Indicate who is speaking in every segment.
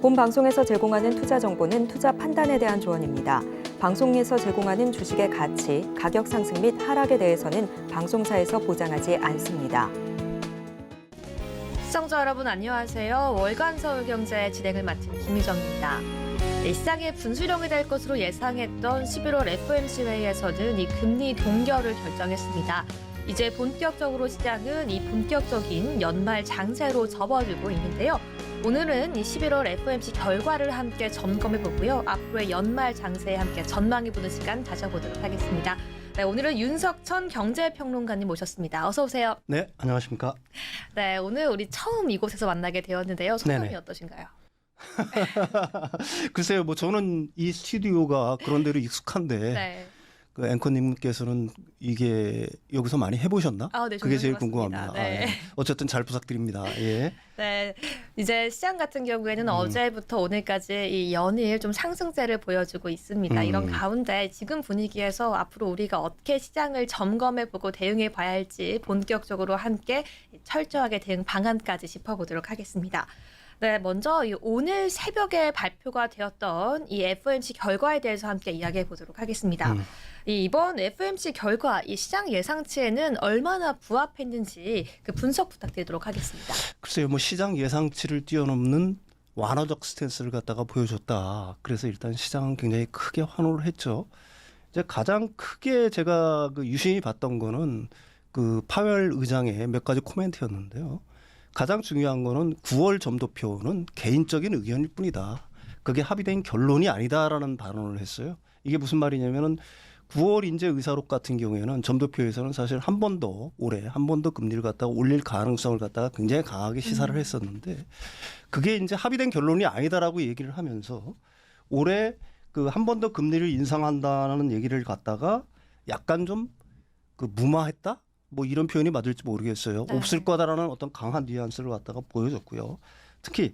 Speaker 1: 본 방송에서 제공하는 투자 정보는 투자 판단에 대한 조언입니다. 방송에서 제공하는 주식의 가치, 가격 상승 및 하락에 대해서는 방송사에서 보장하지 않습니다.
Speaker 2: 시청자 여러분 안녕하세요. 월간 서울경제 진행을 맡은 김희정입니다. 시장의 분수령이 될 것으로 예상했던 11월 FOMC 회의에서는 이 금리 동결을 결정했습니다. 이제 본격적으로 시장은 이 본격적인 연말 장세로 접어들고 있는데요. 오늘은 이 11월 FOMC 결과를 함께 점검해 보고요. 앞으로의 연말 장세에 함께 전망해 보는 시간 가져보도록 하겠습니다. 네, 오늘은 윤석천 경제평론가님 모셨습니다. 어서 오세요.
Speaker 3: 네, 안녕하십니까.
Speaker 2: 네, 오늘 우리 처음 이곳에서 만나게 되었는데요. 소감이
Speaker 3: 네네.
Speaker 2: 어떠신가요?
Speaker 3: 글쎄요, 뭐 저는 이 스튜디오가 그런 대로 익숙한데
Speaker 2: 네.
Speaker 3: 그 앵커님께서는 이게 여기서 많이 해보셨나?
Speaker 2: 아, 네,
Speaker 3: 그게 제일
Speaker 2: 해봤습니다.
Speaker 3: 궁금합니다.
Speaker 2: 네.
Speaker 3: 예. 어쨌든 잘 부탁드립니다. 예.
Speaker 2: 네, 이제 시장 같은 경우에는 어제부터 오늘까지 이 연일 좀 상승세를 보여주고 있습니다. 이런 가운데 지금 분위기에서 앞으로 우리가 어떻게 시장을 점검해보고 대응해 봐야 할지 본격적으로 함께 철저하게 대응 방안까지 짚어보도록 하겠습니다. 네, 먼저 오늘 새벽에 발표가 되었던 이 FOMC 결과에 대해서 함께 이야기해 보도록 하겠습니다. 이번 FOMC 결과 이 시장 예상치에는 얼마나 부합했는지 그 분석 부탁드리도록 하겠습니다.
Speaker 3: 글쎄요, 뭐 시장 예상치를 뛰어넘는 완화적 스탠스를 갖다가 보여줬다. 그래서 일단 시장은 굉장히 크게 환호를 했죠. 이제 가장 크게 제가 그 유심히 봤던 거는 그 파웰 의장의 몇 가지 코멘트였는데요. 가장 중요한 거는 9월 점도표는 개인적인 의견일 뿐이다. 그게 합의된 결론이 아니다라는 발언을 했어요. 이게 무슨 말이냐면은 9월 인제 의사록 같은 경우에는 점도표에서는 사실 한 번 더 올해 한 번 더 금리를 갖다가 올릴 가능성을 갖다가 굉장히 강하게 시사를 했었는데 그게 이제 합의된 결론이 아니다라고 얘기를 하면서 올해 그 한 번 더 금리를 인상한다는 얘기를 갖다가 약간 좀 그 무마했다? 뭐 이런 표현이 맞을지 모르겠어요.
Speaker 2: 네.
Speaker 3: 없을 거다라는 어떤 강한 뉘앙스를 갖다가 보여줬고요. 특히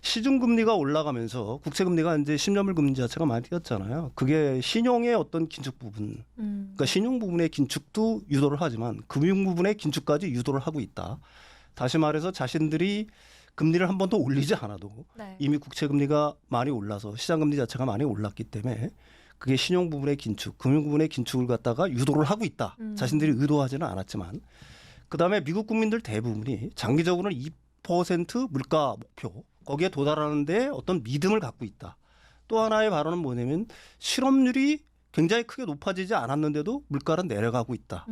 Speaker 3: 시중금리가 올라가면서 국채금리가 이제 10년물 금리 자체가 많이 뛰었잖아요. 그게 신용의 어떤 긴축 부분, 그러니까 신용 부분의 긴축도 유도를 하지만 금융 부분의 긴축까지 유도를 하고 있다. 다시 말해서 자신들이 금리를 한 번 더 올리지 않아도
Speaker 2: 네.
Speaker 3: 이미 국채금리가 많이 올라서 시장금리 자체가 많이 올랐기 때문에 그게 신용 부분의 긴축, 금융 부분의 긴축을 갖다가 유도를 하고 있다. 자신들이 의도하지는 않았지만 그다음에 미국 국민들 대부분이 장기적으로는 2% 물가 목표 거기에 도달하는 데 어떤 믿음을 갖고 있다. 또 하나의 발언은 뭐냐면 실업률이 굉장히 크게 높아지지 않았는데도 물가는 내려가고 있다.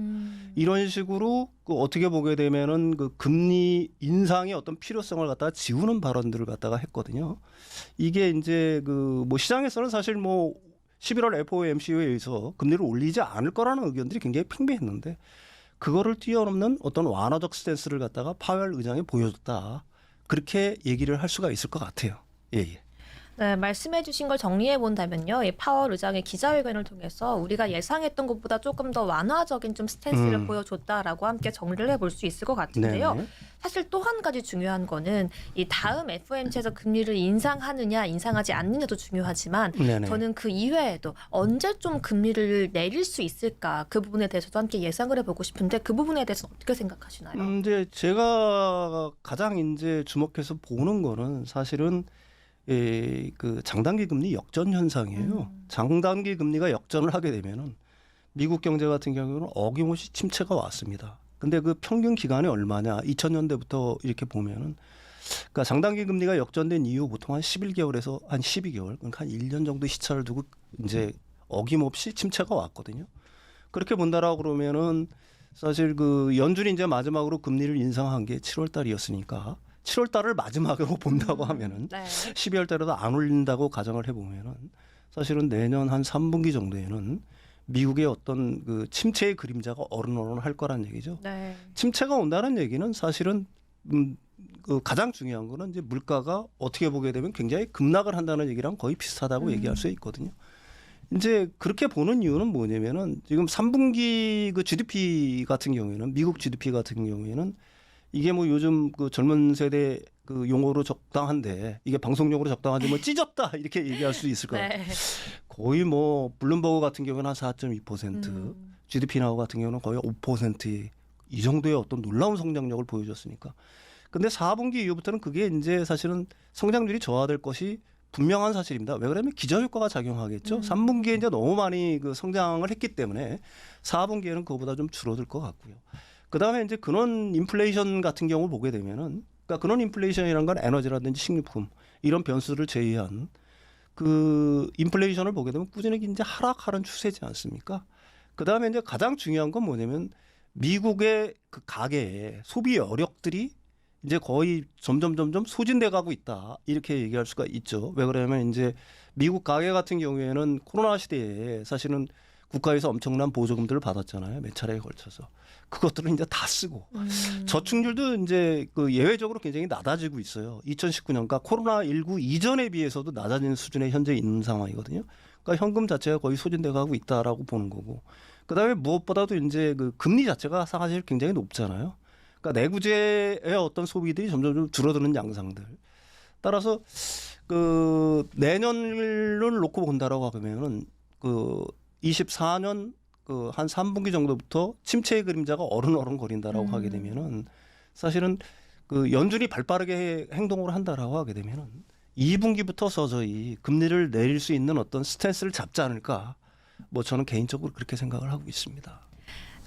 Speaker 3: 이런 식으로 그 어떻게 보게 되면은 그 금리 인상의 어떤 필요성을 갖다가 지우는 발언들을 갖다가 했거든요. 이게 이제 그 뭐 시장에서는 사실 뭐 11월 FOMC 회의에서 금리를 올리지 않을 거라는 의견들이 굉장히 팽배했는데 그거를 뛰어넘는 어떤 완화적 스탠스를 갖다가 파웰 의장이 보여줬다. 그렇게 얘기를 할 수가 있을 것 같아요. 예, 예.
Speaker 2: 네, 말씀해 주신 걸 정리해 본다면요. 이 파월 의장의 기자회견을 통해서 우리가 예상했던 것보다 조금 더 완화적인 좀 스탠스를 보여줬다라고 함께 정리를 해볼 수 있을 것 같은데요.
Speaker 3: 네네.
Speaker 2: 사실 또 한 가지 중요한 거는 이 다음 FOMC에서 금리를 인상하느냐 인상하지 않느냐도 중요하지만
Speaker 3: 네네.
Speaker 2: 저는 그 이외에도 언제 좀 금리를 내릴 수 있을까 그 부분에 대해서도 함께 예상을 해보고 싶은데 그 부분에 대해서는 어떻게 생각하시나요?
Speaker 3: 이제 제가 가장 이제 주목해서 보는 거는 사실은 그 장단기 금리 역전 현상이에요. 장단기 금리가 역전을 하게 되면은 미국 경제 같은 경우는 어김없이 침체가 왔습니다. 근데 그 평균 기간이 얼마냐? 2000년대부터 이렇게 보면은 그러니까 장단기 금리가 역전된 이후 보통 한 11개월에서 한 12개월, 그러니까 한 1년 정도 시차를 두고 이제 어김없이 침체가 왔거든요. 그렇게 본다라고 그러면은 사실 그 연준이 이제 마지막으로 금리를 인상한 게 7월 달이었으니까 7월 달을 마지막으로 본다고 하면은
Speaker 2: 네.
Speaker 3: 12월 달에도 안 올린다고 가정을 해보면은 사실은 내년 한 3분기 정도에는 미국의 어떤 그 침체의 그림자가 어른어른할 거란 얘기죠.
Speaker 2: 네.
Speaker 3: 침체가 온다는 얘기는 사실은 그 가장 중요한 거는 이제 물가가 어떻게 보게 되면 굉장히 급락을 한다는 얘기랑 거의 비슷하다고 얘기할 수 있거든요. 이제 그렇게 보는 이유는 뭐냐면은 지금 3분기 그 GDP 같은 경우에는 미국 GDP 같은 경우에는 이게 뭐 요즘 그 젊은 세대 그 용어로 적당한데 이게 방송용어로 적당한데 뭐 찢었다 이렇게 얘기할 수 있을 것 같아요.
Speaker 2: 네.
Speaker 3: 거의 뭐 블룸버그 같은 경우는 한 4.2%, GDP 나우 같은 경우는 거의 5% 이 정도의 어떤 놀라운 성장력을 보여줬으니까 근데 4분기 이후부터는 그게 이제 사실은 성장률이 저하될 것이 분명한 사실입니다. 왜 그러면 기저효과가 작용하겠죠. 3분기에 이제 너무 많이 그 성장을 했기 때문에 4분기에는 그거보다 좀 줄어들 것 같고요. 그다음에 이제 근원 인플레이션 같은 경우를 보게 되면은, 그러니까 근원 인플레이션이라는 건 에너지라든지 식료품 이런 변수를 제외한 그 인플레이션을 보게 되면 꾸준히 이제 하락하는 추세지 않습니까? 그다음에 이제 가장 중요한 건 뭐냐면 미국의 그 가계의 소비 여력들이 이제 거의 점점 소진돼 가고 있다, 이렇게 얘기할 수가 있죠. 왜 그러냐면 이제 미국 가계 같은 경우에는 코로나 시대에 사실은 국가에서 엄청난 보조금들을 받았잖아요. 몇 차례에 걸쳐서. 그것들은 이제 다 쓰고 저축률도 이제 그 예외적으로 굉장히 낮아지고 있어요. 2019년과 코로나19 이전에 비해서도 낮아지는 수준에 현재 있는 상황이거든요. 그러니까 현금 자체가 거의 소진돼 가고 있다라고 보는 거고. 그다음에 무엇보다도 이제 그 금리 자체가 사실 굉장히 높잖아요. 그러니까 내구재의 어떤 소비들이 점점 줄어드는 양상들. 따라서 그 내년을 놓고 본다라고 하면은 그 24년 그 한 3분기 정도부터 침체의 그림자가 어른어른 거린다라고 하게 되면은 사실은 그 연준이 발빠르게 행동을 한다라고 하게 되면은 2분기부터 서서히 금리를 내릴 수 있는 어떤 스탠스를 잡지 않을까. 뭐 저는 개인적으로 그렇게 생각을 하고 있습니다.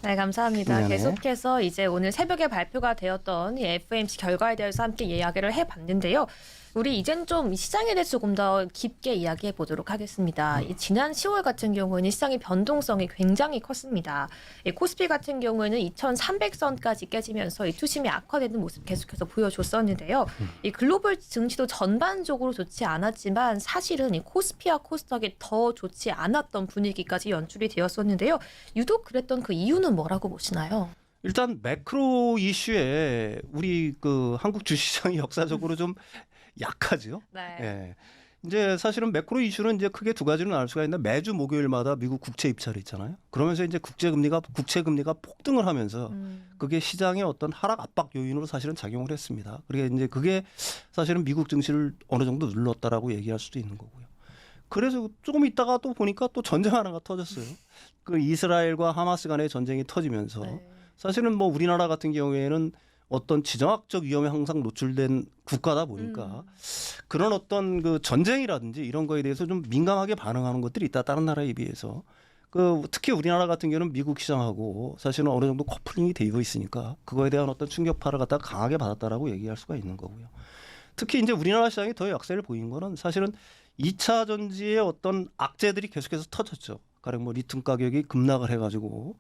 Speaker 2: 네, 감사합니다.
Speaker 3: 네네.
Speaker 2: 계속해서 이제 오늘 새벽에 발표가 되었던 이 FOMC 결과에 대해서 함께 이야기를 해봤는데요. 우리 이젠 좀 시장에 대해서 조금 더 깊게 이야기해 보도록 하겠습니다. 이 지난 10월 같은 경우에는 시장의 변동성이 굉장히 컸습니다. 이 코스피 같은 경우에는 2,300선까지 깨지면서 이 투심이 악화되는 모습 계속해서 보여줬었는데요. 이 글로벌 증시도 전반적으로 좋지 않았지만 사실은 이 코스피와 코스닥이 더 좋지 않았던 분위기까지 연출이 되었었는데요. 유독 그랬던 그 이유는 뭐라고 보시나요?
Speaker 3: 일단 매크로 이슈에 우리 그 한국 주시장이 역사적으로 좀 약하죠.
Speaker 2: 네.
Speaker 3: 예. 이제 사실은 매크로 이슈는 이제 크게 두 가지로 나눌 수가 있는데, 매주 목요일마다 미국 국채 입찰이 있잖아요. 그러면서 이제 국채 금리가 폭등을 하면서 그게 시장의 어떤 하락 압박 요인으로 사실은 작용을 했습니다. 그리고 이제 그게 사실은 미국 증시를 어느 정도 눌렀다라고 얘기할 수도 있는 거고요. 그래서 조금 있다가 또 보니까 또 전쟁 하나가 터졌어요. 그 이스라엘과 하마스 간의 전쟁이 터지면서
Speaker 2: 네.
Speaker 3: 사실은 뭐 우리나라 같은 경우에는 어떤 지정학적 위험에 항상 노출된 국가다 보니까 그런 어떤 그 전쟁이라든지 이런 거에 대해서 좀 민감하게 반응하는 것들이 있다, 다른 나라에 비해서. 그 특히 우리나라 같은 경우는 미국 시장하고 사실은 어느 정도 커플링이 되어 있으니까 그거에 대한 어떤 충격파를 갖다가 강하게 받았다라고 얘기할 수가 있는 거고요. 특히 이제 우리나라 시장이 더 약세를 보인 거는 사실은 2차 전지의 어떤 악재들이 계속해서 터졌죠. 가령 뭐 리튬 가격이 급락을 해가지고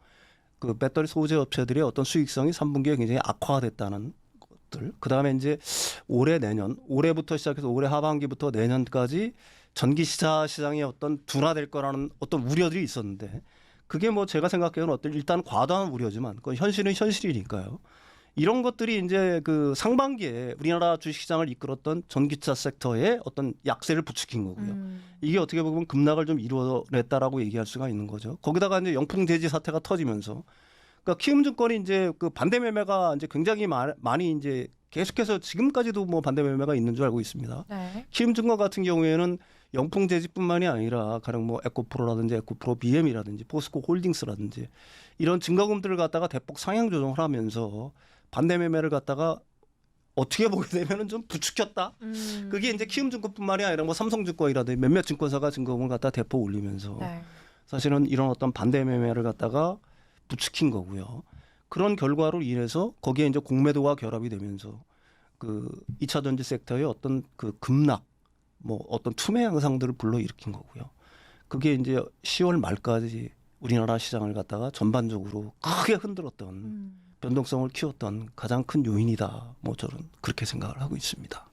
Speaker 3: 그 배터리 소재 업체들의 어떤 수익성이 3분기에 굉장히 악화됐다는 것들. 그다음에 이제 올해부터 시작해서 올해 하반기부터 내년까지 전기차 시장이 어떤 둔화될 거라는 어떤 우려들이 있었는데, 그게 뭐 제가 생각해는 어떤 일단 과도한 우려지만 그 현실은 현실이니까요. 이런 것들이 이제 그 상반기에 우리나라 주식시장을 이끌었던 전기차 섹터의 어떤 약세를 부추긴 거고요. 이게 어떻게 보면 급락을 좀 이루어냈다라고 얘기할 수가 있는 거죠. 거기다가 이제 영풍 제지 사태가 터지면서, 그러니까 키움증권이 이제 그 반대 매매가 이제 굉장히 많이 이제 계속해서 지금까지도 뭐 반대 매매가 있는 줄 알고 있습니다.
Speaker 2: 네.
Speaker 3: 키움증권 같은 경우에는 영풍 제지뿐만이 아니라 가령 뭐 에코프로라든지 에코프로 BM이라든지 포스코 홀딩스라든지 이런 증거금들을 갖다가 대폭 상향 조정을 하면서 반대 매매를 갖다가 어떻게 보게 되면은 좀 부추겼다. 그게 이제 키움증권뿐만이 아니라 뭐 삼성증권이라든지 몇몇 증권사가 증거금을 갖다 대폭 올리면서
Speaker 2: 네.
Speaker 3: 사실은 이런 어떤 반대 매매를 갖다가 부추긴 거고요. 그런 결과로 인해서 거기에 이제 공매도가 결합이 되면서 그 2차 전지 섹터의 어떤 그 급락, 뭐 어떤 투매 양상들을 불러일으킨 거고요. 그게 이제 10월 말까지 우리나라 시장을 갖다가 전반적으로 크게 흔들었던 변동성을 키웠던 가장 큰 요인이다. 뭐 저는 그렇게 생각을 하고 있습니다.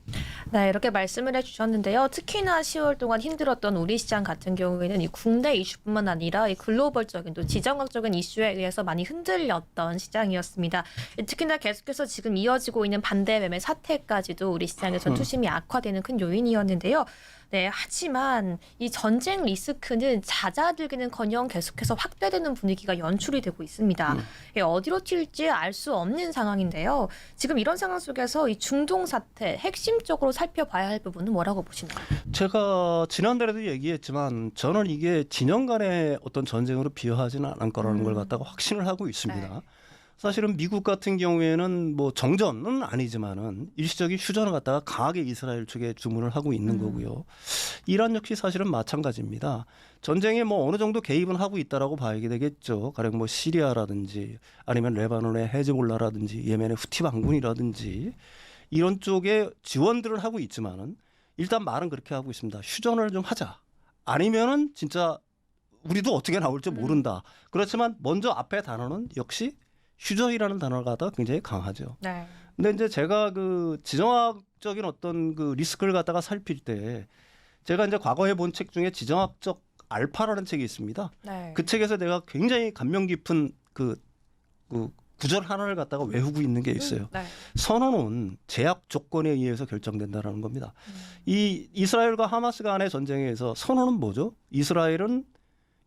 Speaker 2: 네, 이렇게 말씀을 해주셨는데요. 특히나 10월 동안 힘들었던 우리 시장 같은 경우에는 이 국내 이슈뿐만 아니라 이 글로벌적인 또 지정학적인 이슈에 의해서 많이 흔들렸던 시장이었습니다. 특히나 계속해서 지금 이어지고 있는 반대 매매 사태까지도 우리 시장에서 투심이 악화되는 큰 요인이었는데요. 네, 하지만 이 전쟁 리스크는 잦아들기는커녕 계속해서 확대되는 분위기가 연출이 되고 있습니다. 어디로 튈지 알 수 없는 상황인데요. 지금 이런 상황 속에서 이 중동 사태 핵심적으로 살펴봐야 할 부분은 뭐라고 보시나요?
Speaker 3: 제가 지난달에도 얘기했지만 저는 이게 진영 간의 어떤 전쟁으로 비화하지는 않을 거라는 걸 갖다가 확신을 하고 있습니다.
Speaker 2: 네.
Speaker 3: 사실은 미국 같은 경우에는 뭐 정전은 아니지만은 일시적인 휴전을 갖다가 강하게 이스라엘 측에 주문을 하고 있는 거고요. 이란 역시 사실은 마찬가지입니다. 전쟁에 뭐 어느 정도 개입은 하고 있다라고 봐야 되겠죠. 가령 뭐 시리아라든지 아니면 레바논의 헤즈볼라라든지 예멘의 후티 반군이라든지 이런 쪽에 지원들을 하고 있지만은 일단 말은 그렇게 하고 있습니다. 휴전을 좀 하자. 아니면은 진짜 우리도 어떻게 나올지 모른다. 그렇지만 먼저 앞에 단어는 역시 휴전이라는 단어가 굉장히 강하죠.
Speaker 2: 네.
Speaker 3: 근데 이제 제가 그 지정학적인 어떤 그 리스크를 갖다가 살필 때 제가 이제 과거에 본 책 중에 지정학적 알파라는 책이 있습니다.
Speaker 2: 네.
Speaker 3: 그 책에서 내가 굉장히 감명 깊은 그 구절 하나를 갖다가 외우고 있는 게 있어요.
Speaker 2: 네.
Speaker 3: 선언은 제약 조건에 의해서 결정된다라는 겁니다. 이 이스라엘과 하마스 간의 전쟁에서 선언은 뭐죠? 이스라엘은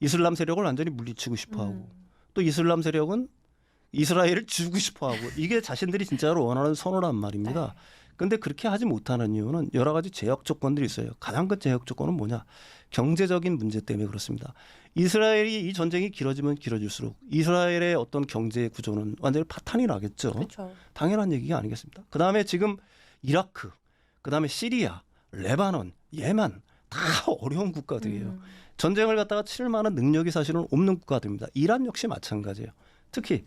Speaker 3: 이슬람 세력을 완전히 물리치고 싶어하고 또 이슬람 세력은 이스라엘을 죽이고 싶어하고 이게 자신들이 진짜로 원하는 선언란 말입니다. 그런데 그렇게 하지 못하는 이유는 여러 가지 제약 조건들이 있어요. 가장 큰 제약 조건은 뭐냐? 경제적인 문제 때문에 그렇습니다. 이스라엘이 이 전쟁이 길어지면 길어질수록 이스라엘의 어떤 경제 구조는 완전히 파탄이 나겠죠.
Speaker 2: 그렇죠.
Speaker 3: 당연한 얘기가 아니겠습니까? 그다음에 지금 이라크, 그다음에 시리아, 레바논, 예멘 다 어려운 국가들이에요. 전쟁을 갖다가 치를 만한 능력이 사실은 없는 국가들입니다. 이란 역시 마찬가지예요. 특히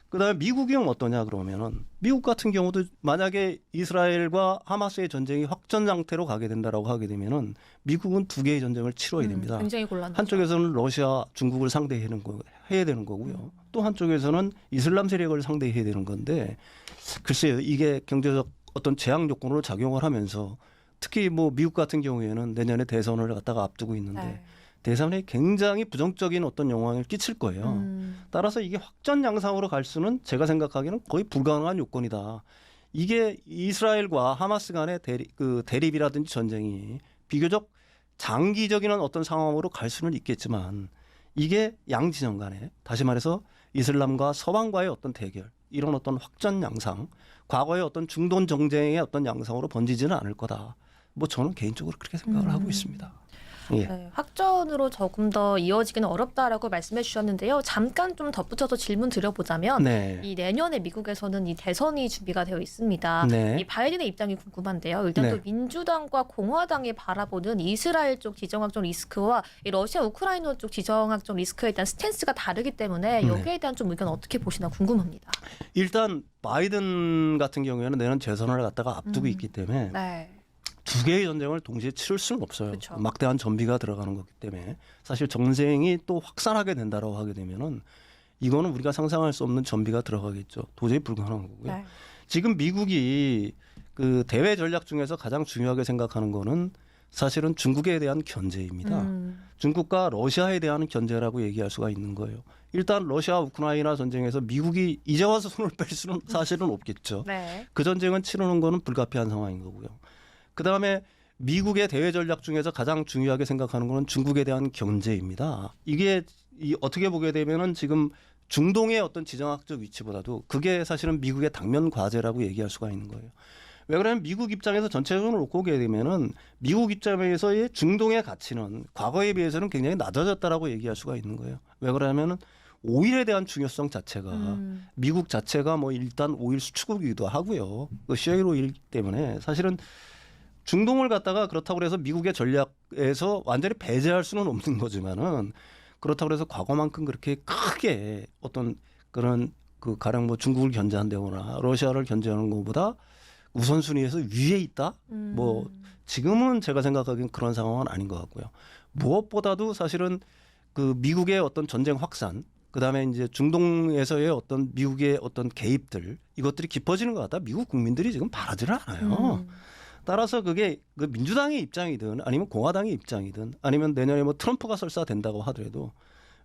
Speaker 3: 그다음에 미국이 어떠냐 그러면은 미국 같은 경우도 만약에 이스라엘과 하마스의 전쟁이 확전 상태로 가게 된다라고 하게 되면은 미국은 두 개의 전쟁을 치러야 됩니다.
Speaker 2: 굉장히 곤란하죠.
Speaker 3: 한쪽에서는 러시아, 중국을 상대해야 되는 거고요. 또 한쪽에서는 이슬람 세력을 상대해야 되는 건데 글쎄요, 이게 경제적 어떤 제약 요건으로 작용을 하면서 특히 뭐 미국 같은 경우에는 내년에 대선을 갖다가 앞두고 있는데
Speaker 2: 네.
Speaker 3: 대선에 굉장히 부정적인 어떤 영향을 끼칠 거예요. 따라서 이게 확전 양상으로 갈 수는 제가 생각하기에는 거의 불가능한 요건이다. 이게 이스라엘과 하마스 간의 대립이라든지 전쟁이 비교적 장기적인 어떤 상황으로 갈 수는 있겠지만 이게 양진영 간에 다시 말해서 이슬람과 서방과의 어떤 대결 이런 어떤 확전 양상 과거의 어떤 중동 정쟁의 어떤 양상으로 번지지는 않을 거다. 뭐 저는 개인적으로 그렇게 생각을 하고 있습니다. 예.
Speaker 2: 네, 확전으로 조금 더 이어지기는 어렵다라고 말씀해 주셨는데요. 잠깐 좀 덧붙여서 질문 드려보자면
Speaker 3: 네.
Speaker 2: 이 내년에 미국에서는 이 대선이 준비가 되어 있습니다.
Speaker 3: 네.
Speaker 2: 이 바이든의 입장이 궁금한데요. 일단
Speaker 3: 네.
Speaker 2: 또 민주당과 공화당이 바라보는 이스라엘 쪽 지정학적 리스크와 이 러시아 우크라이나 쪽 지정학적 리스크에 대한 스탠스가 다르기 때문에 여기에 대한 좀 의견 어떻게 보시나 궁금합니다.
Speaker 3: 일단 바이든 같은 경우에는 내년 재선을 갖다가 앞두고 있기 때문에
Speaker 2: 네.
Speaker 3: 두 개의 전쟁을 동시에 치를 수는 없어요.
Speaker 2: 그쵸.
Speaker 3: 막대한 전비가 들어가는 거기 때문에 사실 전쟁이 또 확산하게 된다라고 하게 되면은 이거는 우리가 상상할 수 없는 전비가 들어가겠죠. 도저히 불가능한 거고요.
Speaker 2: 네.
Speaker 3: 지금 미국이 그 대외 전략 중에서 가장 중요하게 생각하는 거는 사실은 중국에 대한 견제입니다. 중국과 러시아에 대한 견제라고 얘기할 수가 있는 거예요. 일단 러시아 우크라이나 전쟁에서 미국이 이제 와서 손을 뺄 수는 사실은 없겠죠.
Speaker 2: 네.
Speaker 3: 그 전쟁은 치르는 거는 불가피한 상황인 거고요. 그다음에 미국의 대외 전략 중에서 가장 중요하게 생각하는 거는 중국에 대한 견제입니다. 이게 어떻게 보게 되면은 지금 중동의 어떤 지정학적 위치보다도 그게 사실은 미국의 당면 과제라고 얘기할 수가 있는 거예요. 왜 그러냐면 미국 입장에서 전체적으로 놓고 보게 되면은 미국 입장에서의 중동의 가치는 과거에 비해서는 굉장히 낮아졌다라고 얘기할 수가 있는 거예요. 왜 그러냐면은 오일에 대한 중요성 자체가 미국 자체가 뭐 일단 오일 수출국이기도 하고요. 그 셰일 오일 때문에 사실은 중동을 갖다가 그렇다고 해서 미국의 전략에서 완전히 배제할 수는 없는 거지만은 그렇다고 해서 과거만큼 그렇게 크게 어떤 그런 그 가령 뭐 중국을 견제한다거나 러시아를 견제하는 것보다 우선순위에서 위에 있다? 뭐 지금은 제가 생각하기엔 그런 상황은 아닌 것 같고요. 무엇보다도 사실은 그 미국의 어떤 전쟁 확산, 그다음에 이제 중동에서의 어떤 미국의 어떤 개입들 이것들이 깊어지는 것 같다. 미국 국민들이 지금 바라지를 않아요. 따라서 그게 그 민주당의 입장이든 아니면 공화당의 입장이든 아니면 내년에 뭐 트럼프가 설사 된다고 하더라도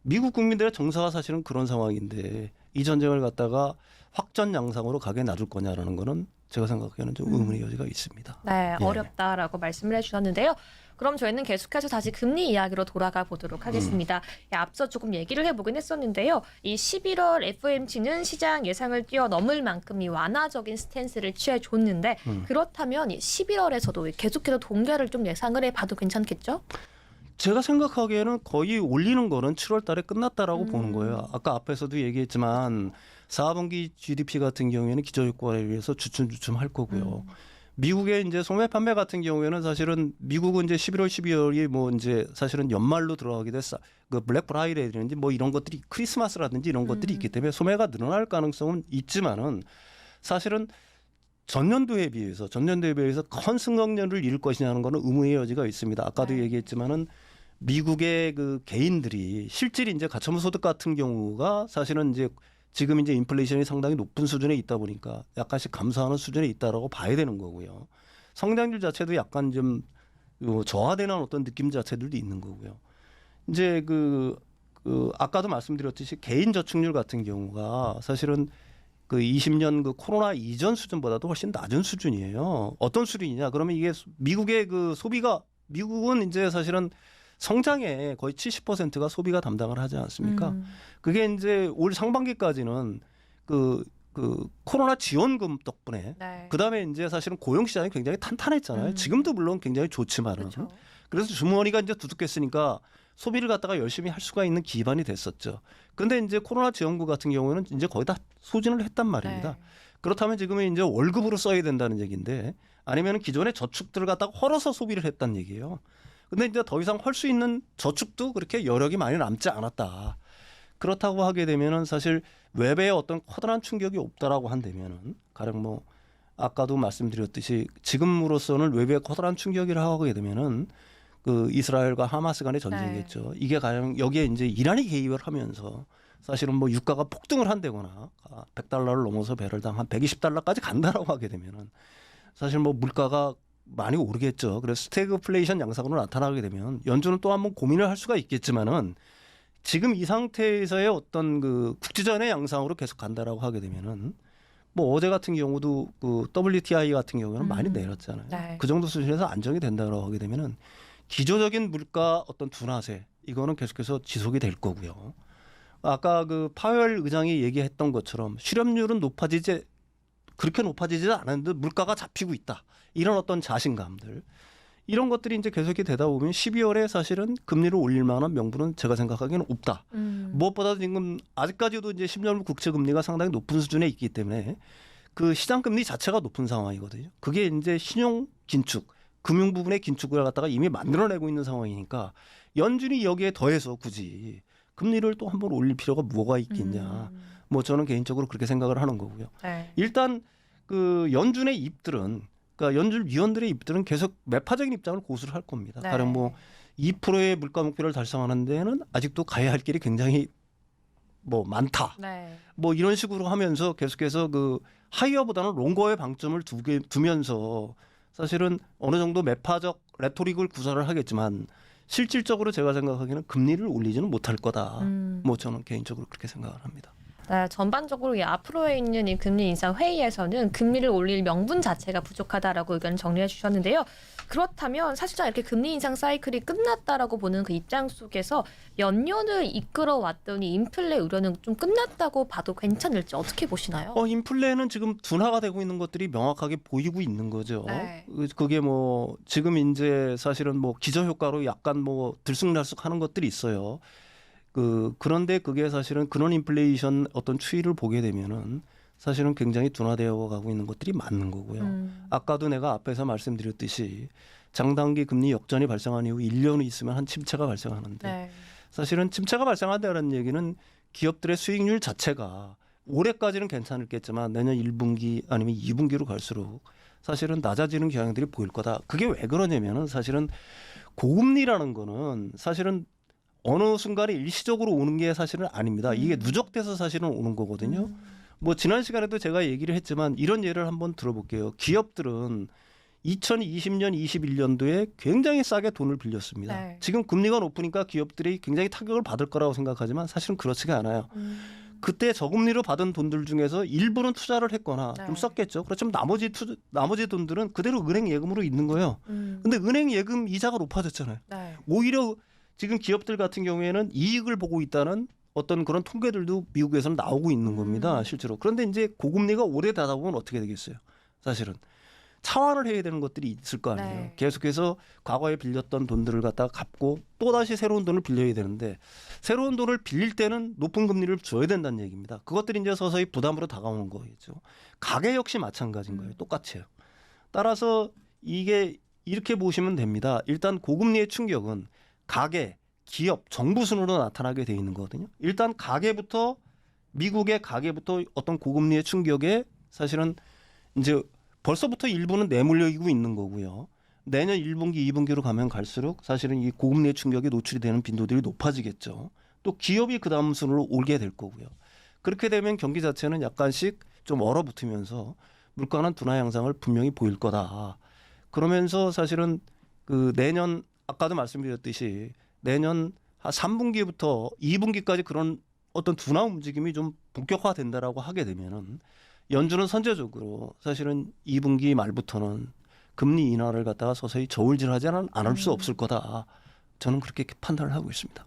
Speaker 3: 미국 국민들의 정서가 사실은 그런 상황인데 이 전쟁을 갖다가 확전 양상으로 가게 놔둘 거냐라는 거는 제가 생각하기에는 좀 의문의 여지가 있습니다.
Speaker 2: 네,
Speaker 3: 예.
Speaker 2: 어렵다라고 말씀을 해주셨는데요. 그럼 저희는 계속해서 다시 금리 이야기로 돌아가 보도록 하겠습니다. 앞서 조금 얘기를 해보긴 했었는데요. 이 11월 FOMC는 시장 예상을 뛰어넘을 만큼 이 완화적인 스탠스를 취해줬는데 그렇다면 이 11월에서도 계속해서 동결을 좀 예상을 해봐도 괜찮겠죠?
Speaker 3: 제가 생각하기에는 거의 올리는 거는 7월 달에 끝났다라고 보는 거예요. 아까 앞에서도 얘기했지만 4분기 GDP 같은 경우에는 기저효과에 의해서 주춤할 거고요. 미국의 이제 소매 판매 같은 경우에는 사실은 미국은 이제 11월, 12월이 뭐 이제 사실은 연말로 들어가게 됐어. 그 블랙 프라이데이라든지 뭐 이런 것들이 크리스마스라든지 이런 것들이 있기 때문에 소매가 늘어날 가능성은 있지만은 사실은 전년도에 비해서 큰 승강률을 이룰 것이냐는 거는 의문의 여지가 있습니다. 아까도
Speaker 2: 네.
Speaker 3: 얘기했지만은 미국의 그 개인들이 실질이 이제 가처분 소득 같은 경우가 사실은 이제 지금 이제 인플레이션이 상당히 높은 수준에 있다 보니까 약간씩 감소하는 수준에 있다라고 봐야 되는 거고요. 성장률 자체도 약간 좀 저하되는 어떤 느낌 자체들도 있는 거고요. 이제 아까도 말씀드렸듯이 개인 저축률 같은 경우가 사실은 그 20년 그 코로나 이전 수준보다도 훨씬 낮은 수준이에요. 어떤 수준이냐? 그러면 이게 미국의 그 소비가 미국은 이제 사실은 성장의 거의 70%가 소비가 담당을 하지 않습니까? 그게 이제 올 상반기까지는 그 코로나 지원금 덕분에
Speaker 2: 네.
Speaker 3: 그다음에 이제 사실은 고용 시장이 굉장히 탄탄했잖아요. 지금도 물론 굉장히 좋지만은
Speaker 2: 그렇죠.
Speaker 3: 그래서 주머니가 이제 두둑했으니까 소비를 갖다가 열심히 할 수가 있는 기반이 됐었죠. 그런데 이제 코로나 지원금 같은 경우에는 이제 거의 다 소진을 했단 말입니다.
Speaker 2: 네.
Speaker 3: 그렇다면 지금은 이제 월급으로 써야 된다는 얘기인데 아니면 기존의 저축들을 갖다가 헐어서 소비를 했다는 얘기예요. 근데 이제 더 이상 할 수 있는 저축도 그렇게 여력이 많이 남지 않았다. 그렇다고 하게 되면은 사실 외배에 어떤 커다란 충격이 없다라고 한다면은 가령 뭐 아까도 말씀드렸듯이 지금으로서는 외배에 커다란 충격이라고 하게 되면은 그 이스라엘과 하마스 간의 전쟁이겠죠. 이게 가령 여기에 이제 이란이 개입을 하면서 사실은 뭐 유가가 폭등을 한다거나 100달러를 넘어서 배럴당 한 120달러까지 간다라고 하게 되면은 사실 뭐 물가가 많이 오르겠죠. 그래서 스태그플레이션 양상으로 나타나게 되면 연준은 또 한번 고민을 할 수가 있겠지만은 지금 이 상태에서의 어떤 그 국지전의 양상으로 계속 간다라고 하게 되면은 뭐 어제 같은 경우도 그 WTI 같은 경우는 많이 내렸잖아요.
Speaker 2: 네.
Speaker 3: 그 정도 수준에서 안정이 된다고 하게 되면은 기조적인 물가 어떤 둔화세 이거는 계속해서 지속이 될 거고요. 아까 그 파웰 의장이 얘기했던 것처럼 실업률은 그렇게 높아지지 않았는데 물가가 잡히고 있다. 이런 어떤 자신감들. 이런 것들이 이제 계속이 되다 보면 12월에 사실은 금리를 올릴 만한 명분은 제가 생각하기에는 없다. 무엇보다도 지금 아직까지도 이제 10년물 국채 금리가 상당히 높은 수준에 있기 때문에 그 시장 금리 자체가 높은 상황이거든요. 그게 이제 신용 긴축, 금융 부분의 긴축을 갖다가 이미 만들어내고 있는 상황이니까 연준이 여기에 더해서 굳이 금리를 또 한번 올릴 필요가 뭐가 있겠냐. 뭐 저는 개인적으로 그렇게 생각을 하는 거고요.
Speaker 2: 네.
Speaker 3: 일단 그 연준의 입들은 그러니까 연준 위원들의 입들은 계속 매파적인 입장을 고수를 할 겁니다.
Speaker 2: 네.
Speaker 3: 가령 뭐 2%의 물가 목표를 달성하는 데는 아직도 가야 할 길이 굉장히 뭐 많다.
Speaker 2: 네.
Speaker 3: 뭐 이런 식으로 하면서 계속해서 그 하이어보다는 롱거의 방점을 두면서 사실은 어느 정도 매파적 레토릭을 구사를 하겠지만 실질적으로 제가 생각하기에는 금리를 올리지는 못할 거다. 뭐 저는 개인적으로 그렇게 생각을 합니다.
Speaker 2: 네, 전반적으로 이 앞으로에 있는 이 금리 인상 회의에서는 금리를 올릴 명분 자체가 부족하다라고 의견을 정리해 주셨는데요. 그렇다면 사실상 이렇게 금리 인상 사이클이 끝났다라고 보는 그 입장 속에서 몇 년을 이끌어왔던 이 인플레 우려는 좀 끝났다고 봐도 괜찮을지 어떻게 보시나요?
Speaker 3: 인플레는 지금 둔화가 되고 있는 것들이 명확하게 보이고 있는 거죠.
Speaker 2: 네.
Speaker 3: 그게 뭐 지금 이제 사실은 뭐 기저효과로 약간 뭐 들쑥날쑥하는 것들이 있어요. 그런데 그게 사실은 근원 인플레이션 어떤 추이를 보게 되면은 사실은 굉장히 둔화되어 가고 있는 것들이 맞는 거고요. 아까도 내가 앞에서 말씀드렸듯이 장단기 금리 역전이 발생한 이후 1년 있으면 한 침체가 발생하는데
Speaker 2: 네.
Speaker 3: 사실은 침체가 발생한다는 얘기는 기업들의 수익률 자체가 올해까지는 괜찮을겠지만 내년 1분기 아니면 2분기로 갈수록 사실은 낮아지는 경향들이 보일 거다. 그게 왜 그러냐면은 사실은 고금리라는 거는 사실은 어느 순간에 일시적으로 오는 게 사실은 아닙니다. 이게 누적돼서 사실은 오는 거거든요. 뭐 지난 시간에도 제가 얘기를 했지만 이런 예를 한번 들어볼게요. 기업들은 2020년, 21년도에 굉장히 싸게 돈을 빌렸습니다.
Speaker 2: 네.
Speaker 3: 지금 금리가 높으니까 기업들이 굉장히 타격을 받을 거라고 생각하지만 사실은 그렇지가 않아요. 그때 저금리로 받은 돈들 중에서 일부는 투자를 했거나
Speaker 2: 네.
Speaker 3: 좀 썼겠죠. 그렇지만 나머지 돈들은 그대로 은행 예금으로 있는 거예요. 근데 은행 예금 이자가 높아졌잖아요.
Speaker 2: 네.
Speaker 3: 오히려 지금 기업들 같은 경우에는 이익을 보고 있다는 어떤 그런 통계들도 미국에서는 나오고 있는 겁니다. 실제로. 그런데 이제 고금리가 오래 되다 보면 어떻게 되겠어요? 사실은. 차환을 해야 되는 것들이 있을 거 아니에요.
Speaker 2: 네.
Speaker 3: 계속해서 과거에 빌렸던 돈들을 갖다가 갚고 또 다시 새로운 돈을 빌려야 되는데 새로운 돈을 빌릴 때는 높은 금리를 줘야 된다는 얘기입니다. 그것들이 이제 서서히 부담으로 다가오는 거겠죠. 가계 역시 마찬가지인 거예요. 똑같아요. 따라서 이게 이렇게 보시면 됩니다. 일단 고금리의 충격은 가계, 기업, 정부 순으로 나타나게 돼 있는 거거든요. 일단 가계부터 미국의 가계부터 어떤 고금리의 충격에 사실은 이제 벌써부터 일부는 내몰리고 있는 거고요. 내년 1분기, 2분기로 가면 갈수록 사실은 이 고금리의 충격에 노출이 되는 빈도들이 높아지겠죠. 또 기업이 그 다음 순으로 오게 될 거고요. 그렇게 되면 경기 자체는 약간씩 좀 얼어붙으면서 물가는 둔화 양상을 분명히 보일 거다. 그러면서 사실은 그 내년 아까도 말씀드렸듯이 내년 한 3분기부터 2분기까지 그런 어떤 둔화 움직임이 좀 본격화된다라고 하게 되면은 연준은 선제적으로 사실은 2분기 말부터는 금리 인하를 갖다가 서서히 저울질하지는 않을 수 없을 거다. 저는 그렇게 판단을 하고 있습니다.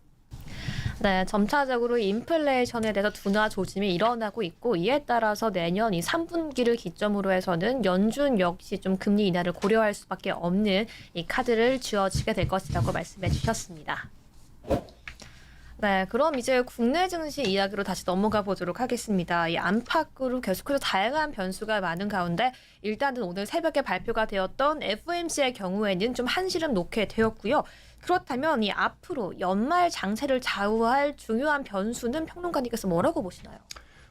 Speaker 2: 네, 점차적으로 인플레이션에 대해서 둔화 조짐이 일어나고 있고 이에 따라서 내년 이 3분기를 기점으로 해서는 연준 역시 좀 금리 인하를 고려할 수밖에 없는 이 카드를 쥐어지게 될 것이라고 말씀해 주셨습니다. 네, 그럼 이제 국내 증시 이야기로 다시 넘어가 보도록 하겠습니다. 이 안팎으로 계속해서 다양한 변수가 많은 가운데 일단은 오늘 새벽에 발표가 되었던 FOMC의 경우에는 좀 한시름 놓게 되었고요. 그렇다면 이 앞으로 연말 장세를 좌우할 중요한 변수는 평론가님께서 뭐라고 보시나요?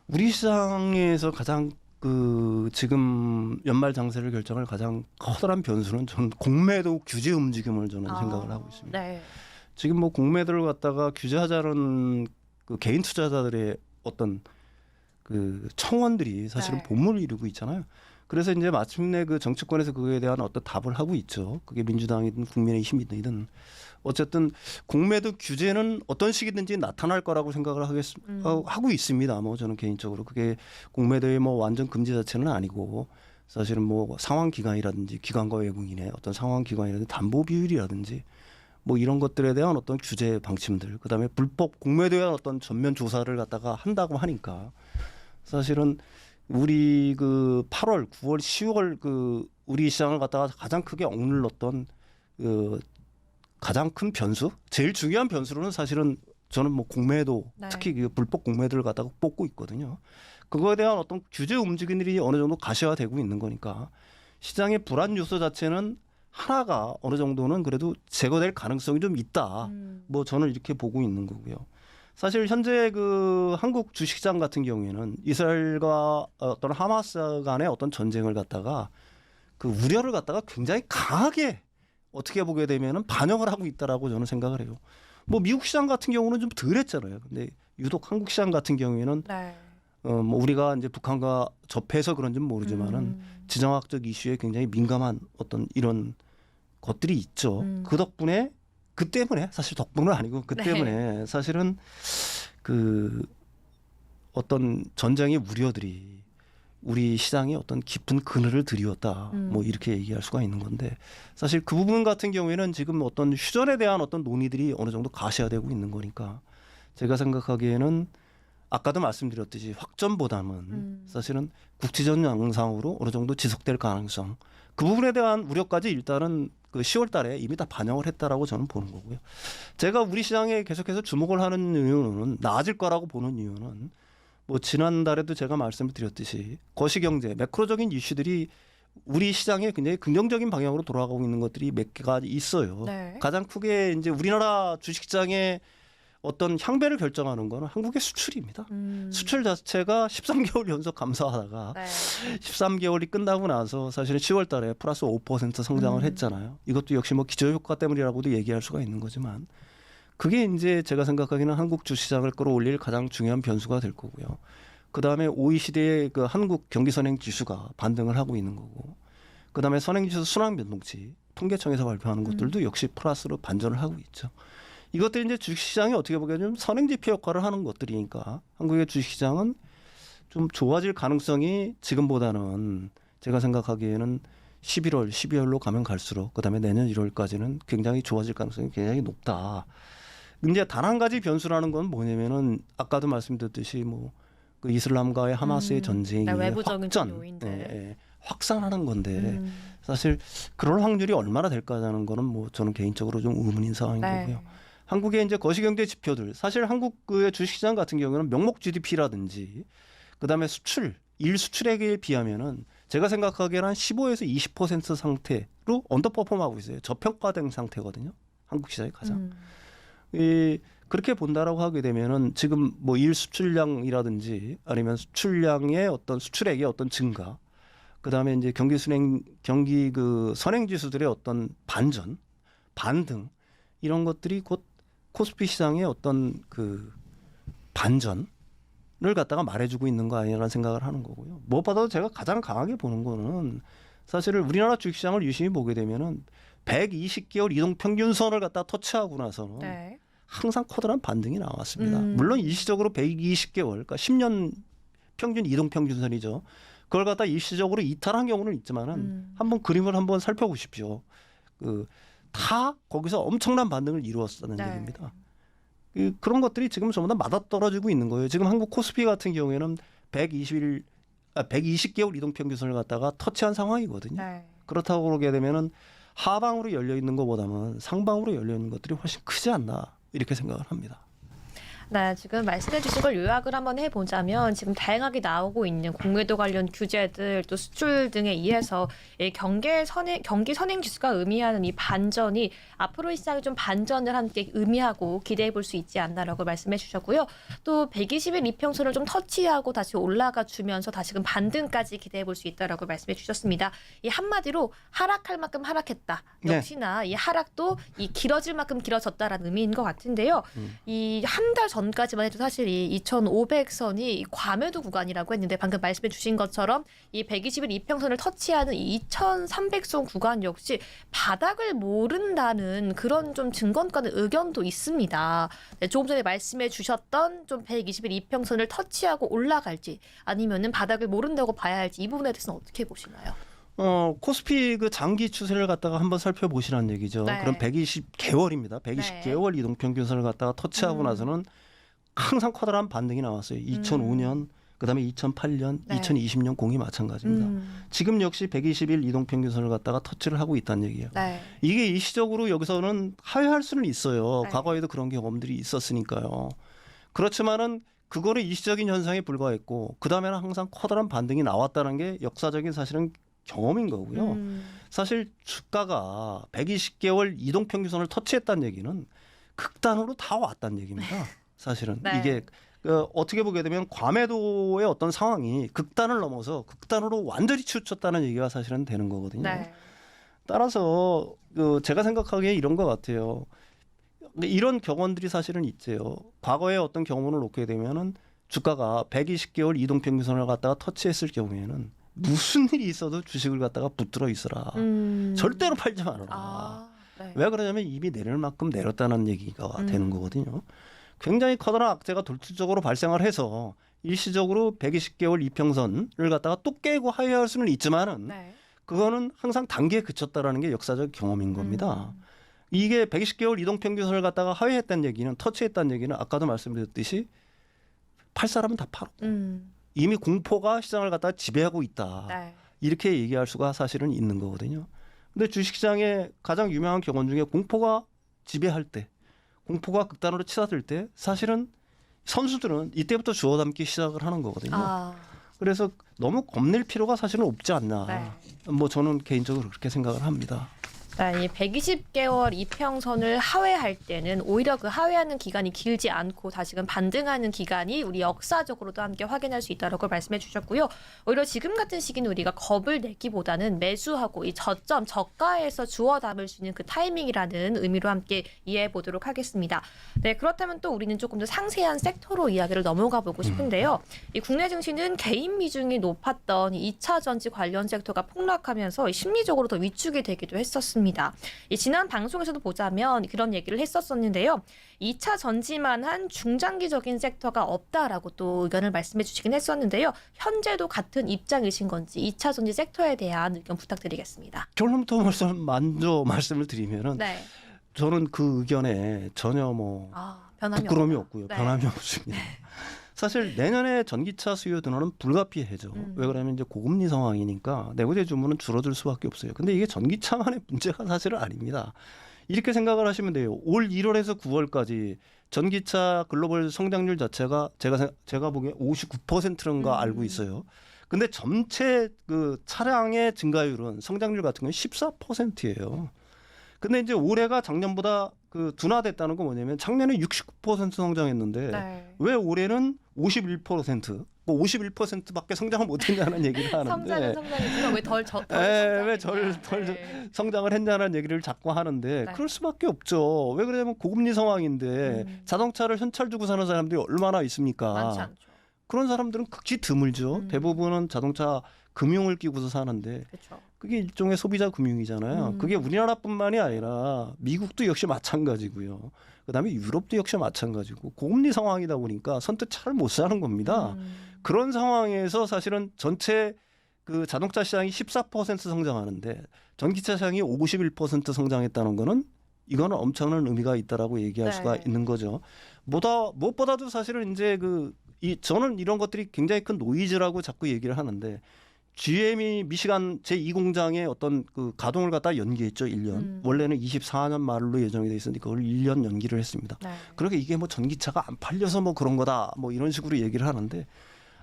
Speaker 3: 우리 시장에서 가장 그 지금 연말 장세를 결정할 가장 커다란 변수는 저는 공매도 규제 움직임을 저는 생각을 하고 있습니다.
Speaker 2: 네.
Speaker 3: 지금 뭐 공매도를 갖다가 규제하자는 그 개인 투자자들의 어떤 그 청원들이 사실은
Speaker 2: 네.
Speaker 3: 본물을 이루고 있잖아요. 그래서 이제 마침내 그 정치권에서 그거에 대한 어떤 답을 하고 있죠. 그게 민주당이든 국민의힘이든 어쨌든 공매도 규제는 어떤 식이든지 나타날 거라고 생각을 하고 있습니다. 뭐 저는 개인적으로 그게 공매도의 뭐 완전 금지 자체는 아니고 사실은 뭐 상환 기간이라든지 기관과 외국인의 어떤 상환 기간이라든지 담보 비율이라든지 뭐 이런 것들에 대한 어떤 규제 방침들, 그다음에 불법 공매도에 대한 어떤 전면 조사를 갖다가 한다고 하니까 사실은 우리 그 8월, 9월, 10월 그 우리 시장을 갖다가 가장 크게 억눌렀던 그 가장 큰 변수, 제일 중요한 변수로는 사실은 저는 뭐 공매도,
Speaker 2: 네.
Speaker 3: 특히 그 불법 공매도를 갖다가 뽑고 있거든요. 그거에 대한 어떤 규제 움직임들이 어느 정도 가시화되고 있는 거니까 시장의 불안 요소 자체는 하나가 어느 정도는 그래도 제거될 가능성이 좀 있다. 뭐 저는 이렇게 보고 있는 거고요. 사실 현재 그 한국 주식시장 같은 경우에는 이스라엘과 어떤 하마스 간의 어떤 전쟁을 갖다가 그 우려를 갖다가 굉장히 강하게 어떻게 보게 되면은 반영을 하고 있다라고 저는 생각을 해요. 뭐 미국 시장 같은 경우는 좀 덜했잖아요. 근데 유독 한국 시장 같은 경우에는
Speaker 2: 네.
Speaker 3: 뭐 우리가 이제 북한과 접해서 그런지는 모르지만은 지정학적 이슈에 굉장히 민감한 어떤 이런 것들이 있죠. 그 덕분에 그 때문에 사실 덕분은 아니고 그
Speaker 2: 네.
Speaker 3: 때문에 사실은 그 어떤 전쟁의 우려들이 우리 시장에 어떤 깊은 그늘을 들이웠다. 뭐 이렇게 얘기할 수가 있는 건데 사실 그 부분 같은 경우에는 지금 어떤 휴전에 대한 어떤 논의들이 어느 정도 가시화되고 있는 거니까 제가 생각하기에는 아까도 말씀드렸듯이 확전보다는 사실은 국지전 양상으로 어느 정도 지속될 가능성 그 부분에 대한 우려까지 일단은 그 10월 달에 이미 다 반영을 했다라고 저는 보는 거고요. 제가 우리 시장에 계속해서 주목을 하는 이유는 나아질 거라고 보는 이유는 뭐 지난달에도 제가 말씀을 드렸듯이 거시경제 매크로적인 이슈들이 우리 시장에 굉장히 긍정적인 방향으로 돌아가고 있는 것들이 몇 개가 있어요.
Speaker 2: 네.
Speaker 3: 가장 크게 이제 우리나라 주식시장의 어떤 향배를 결정하는 거는 한국의 수출입니다. 수출 자체가 13개월 연속 감소하다가
Speaker 2: 네.
Speaker 3: 13개월이 끝나고 나서 사실은 10월 달에 플러스 5% 성장을 했잖아요. 이것도 역시 뭐 기저효과 때문이라고도 얘기할 수가 있는 거지만 그게 이제 제가 생각하기에는 한국 주시장을 끌어올릴 가장 중요한 변수가 될 거고요. 그다음에 OECD의 그 한국 경기 선행 지수가 반등을 하고 있는 거고 그다음에 선행 지수 순환 변동치 통계청에서 발표하는 것들도 역시 플러스로 반전을 하고 있죠. 이것들이 이제 주식시장이 어떻게 보면 좀 선행지표 역할을 하는 것들이니까 한국의 주식시장은 좀 좋아질 가능성이 지금보다는 제가 생각하기에는 11월, 12월로 가면 갈수록 그다음에 내년 1월까지는 굉장히 좋아질 가능성이 굉장히 높다. 이제 단 한 가지 변수라는 건 뭐냐면은 아까도 말씀드렸듯이 뭐 그 이슬람과의 하마스의 전쟁이
Speaker 2: 네, 외부적인
Speaker 3: 확전,
Speaker 2: 요인들.
Speaker 3: 예, 확산하는 건데 사실 그럴 확률이 얼마나 될까라는 거는 뭐 저는 개인적으로 좀 의문인 상황인
Speaker 2: 네.
Speaker 3: 거고요. 한국의 이제 거시경제 지표들 사실 한국의 주식시장 같은 경우는 명목 GDP라든지 그다음에 수출 일 수출액에 비하면은 제가 생각하기에는 한 15에서 20% 상태로 언더퍼폼하고 있어요. 저평가된 상태거든요. 한국 시장이 가장. 그렇게 본다라고 하게 되면은 지금 뭐 일 수출량이라든지 아니면 수출량의 어떤 수출액의 어떤 증가, 그다음에 이제 경기 그 선행 지수들의 어떤 반전, 반등 이런 것들이 곧 코스피 시장의 어떤 그 반전을 갖다가 말해주고 있는 거 아니냐는 생각을 하는 거고요. 무엇보다도 제가 가장 강하게 보는 거는 사실은 우리나라 주식시장을 유심히 보게 되면은 120개월 이동 평균선을 갖다 터치하고 나서는
Speaker 2: 네.
Speaker 3: 항상 커다란 반등이 나왔습니다. 물론 일시적으로 120개월, 그러니까 10년 평균 이동 평균선이죠. 그걸 갖다 일시적으로 이탈한 경우는 있지만은 한번 그림을 한번 살펴보십시오. 다 거기서 엄청난 반등을 이루었다는
Speaker 2: 네.
Speaker 3: 얘기입니다. 그런 것들이 지금 전부 다 맞아떨어지고 있는 거예요. 지금 한국 코스피 같은 경우에는 120개월 이동 평균선을 갖다가 터치한 상황이거든요.
Speaker 2: 네.
Speaker 3: 그렇다고 그러게 되면은 하방으로 열려 있는 것보다는 상방으로 열려 있는 것들이 훨씬 크지 않나 이렇게 생각을 합니다.
Speaker 2: 네, 지금 말씀해 주신 걸 요약을 한번 해보자면 지금 다양하게 나오고 있는 공매도 관련 규제들 또 수출 등에 의해서 이 경기 선행 지수가 의미하는 이 반전이 앞으로 이 시장이 좀 반전을 함께 의미하고 기대해 볼 수 있지 않나라고 말씀해 주셨고요. 또 120일 이평선을 좀 터치하고 다시 올라가 주면서 다시금 반등까지 기대해 볼 수 있다라고 말씀해 주셨습니다. 이 한마디로 하락할 만큼 하락했다.
Speaker 3: 네.
Speaker 2: 역시나 이 하락도 이 길어질 만큼 길어졌다라는 의미인 것 같은데요. 이 한 달 전까지만 해도 사실 이 2,500선이 과매도 구간이라고 했는데 방금 말씀해 주신 것처럼 이 120일 이평선을 터치하는 이 2,300선 구간 역시 바닥을 모른다는 그런 좀 증권가는 의견도 있습니다. 네, 조금 전에 말씀해 주셨던 좀 120일 이평선을 터치하고 올라갈지 아니면은 바닥을 모른다고 봐야 할지 이 부분에 대해서는 어떻게 보시나요?
Speaker 3: 코스피 그 장기 추세를 갖다가 한번 살펴보시라는 얘기죠.
Speaker 2: 네.
Speaker 3: 그럼 120개월입니다. 120개월 이동 평균선을 갖다가 터치하고 나서는 항상 커다란 반등이 나왔어요. 2005년, 그다음에 2008년,
Speaker 2: 네.
Speaker 3: 2020년 공이 마찬가지입니다. 지금 역시 120일 이동 평균선을 갖다가 터치를 하고 있다는 얘기예요.
Speaker 2: 네.
Speaker 3: 이게 일시적으로 여기서는 하회할 수는 있어요.
Speaker 2: 네.
Speaker 3: 과거에도 그런 경험들이 있었으니까요. 그렇지만은 그거는 일시적인 현상에 불과했고 그다음에는 항상 커다란 반등이 나왔다는 게 역사적인 사실은 경험인 거고요. 사실 주가가 120개월 이동 평균선을 터치했다는 얘기는 극단으로 다 왔다는 얘기입니다. 사실은
Speaker 2: 네.
Speaker 3: 이게 어떻게 보게 되면 과매도의 어떤 상황이 극단을 넘어서 극단으로 완전히 치우쳤다는 얘기가 사실은 되는 거거든요.
Speaker 2: 네.
Speaker 3: 따라서 제가 생각하기에 이런 것 같아요. 이런 경험들이 사실은 있죠. 과거에 어떤 경험을 놓게 되면은 주가가 120개월 이동 평균선을 갖다가 터치했을 경우에는 무슨 일이 있어도 주식을 갖다가 붙들어 있어라. 절대로 팔지 말아라.
Speaker 2: 네.
Speaker 3: 왜 그러냐면 이미 내릴 만큼 내렸다는 얘기가 되는 거거든요. 굉장히 커다란 악재가 돌출적으로 발생을 해서 일시적으로 120개월 이평선을 갖다가 또 깨고 하회할 수는 있지만은
Speaker 2: 네.
Speaker 3: 그거는 항상 단계에 그쳤다라는 게 역사적 경험인 겁니다. 이게 120개월 이동 평균선을 갖다가 하회했다는 얘기는 터치했다는 얘기는 아까도 말씀드렸듯이 팔 사람은 다 팔고 이미 공포가 시장을 갖다가 지배하고 있다.
Speaker 2: 네.
Speaker 3: 이렇게 얘기할 수가 사실은 있는 거거든요. 근데 주식시장의 가장 유명한 경험 중에 공포가 지배할 때, 공포가 극단으로 치닫을 때 사실은 선수들은 이때부터 주워 담기 시작을 하는 거거든요. 그래서 너무 겁낼 필요가 사실은 없지 않나.
Speaker 2: 네.
Speaker 3: 뭐 저는 개인적으로 그렇게 생각을 합니다.
Speaker 2: 이 120개월 이평선을 하회할 때는 오히려 그 하회하는 기간이 길지 않고 다시금 반등하는 기간이 우리 역사적으로도 함께 확인할 수 있다고 말씀해 주셨고요. 오히려 지금 같은 시기는 우리가 겁을 내기보다는 매수하고 이 저점 저가에서 주워 담을 수 있는 그 타이밍이라는 의미로 함께 이해해 보도록 하겠습니다. 네, 그렇다면 또 우리는 조금 더 상세한 섹터로 이야기를 넘어가 보고 싶은데요. 이 국내 증시는 개인 비중이 높았던 2차 전지 관련 섹터가 폭락하면서 심리적으로 더 위축이 되기도 했었습니다. 이 지난 방송에서도 보자면 그런 얘기를 했었었는데요. 2차 전지만 한 중장기적인 섹터가 없다라고 또 의견을 말씀해 주시긴 했었는데요. 현재도 같은 입장이신 건지 2차 전지 섹터에 대한 의견 부탁드리겠습니다.
Speaker 3: 결론부터 먼저 말씀을 드리면은
Speaker 2: 네.
Speaker 3: 저는 그 의견에 전혀
Speaker 2: 변함이
Speaker 3: 부끄러움이
Speaker 2: 없다.
Speaker 3: 없고요.
Speaker 2: 네.
Speaker 3: 변함이 없습니다. 사실 내년에 전기차 수요 둔화는 불가피해죠. 왜 그러냐면 이제 고금리 상황이니까 내구재 주문은 줄어들 수밖에 없어요. 근데 이게 전기차만의 문제가 사실은 아닙니다. 이렇게 생각을 하시면 돼요. 올 1월에서 9월까지 전기차 글로벌 성장률 자체가 제가 보기에 59%인가 알고 있어요. 근데 전체 그 차량의 증가율은 성장률 같은 건 14%예요. 근데 이제 올해가 작년보다 그 둔화됐다는 건 뭐냐면 작년에 69% 성장했는데
Speaker 2: 네.
Speaker 3: 왜 올해는 51%, 뭐 51%밖에 성장을 못했냐는 얘기를 하는데
Speaker 2: 성장이지만
Speaker 3: 왜덜 성장을 했냐는 얘기를 자꾸 하는데
Speaker 2: 네.
Speaker 3: 그럴 수밖에 없죠. 왜 그러냐면 고금리 상황인데 자동차를 현찰 주고 사는 사람들이 얼마나 있습니까?
Speaker 2: 많지 않죠.
Speaker 3: 그런 사람들은 극히 드물죠. 대부분은 자동차 금융을 끼고서 사는데
Speaker 2: 그렇죠.
Speaker 3: 그게 일종의 소비자 금융이잖아요. 그게 우리나라뿐만이 아니라 미국도 역시 마찬가지고요. 그다음에 유럽도 역시 마찬가지고 고금리 상황이다 보니까 선뜻 차를 못 사는 겁니다. 그런 상황에서 사실은 전체 그 자동차 시장이 14% 성장하는데 전기차 시장이 51% 성장했다는 거는 이거는 엄청난 의미가 있다라고 얘기할
Speaker 2: 네.
Speaker 3: 수가 있는 거죠. 무엇보다도 사실은 이제 저는 이런 것들이 굉장히 큰 노이즈라고 자꾸 얘기를 하는데 GM이 미시간 제2공장의 어떤 그 가동을 갖다 연기했죠. 1년. 원래는 24년 말로 예정이 돼 있으니까 그걸 1년 연기를 했습니다.
Speaker 2: 네.
Speaker 3: 그러니까 이게 뭐 전기차가 안 팔려서 뭐 그런 거다. 뭐 이런 식으로 얘기를 하는데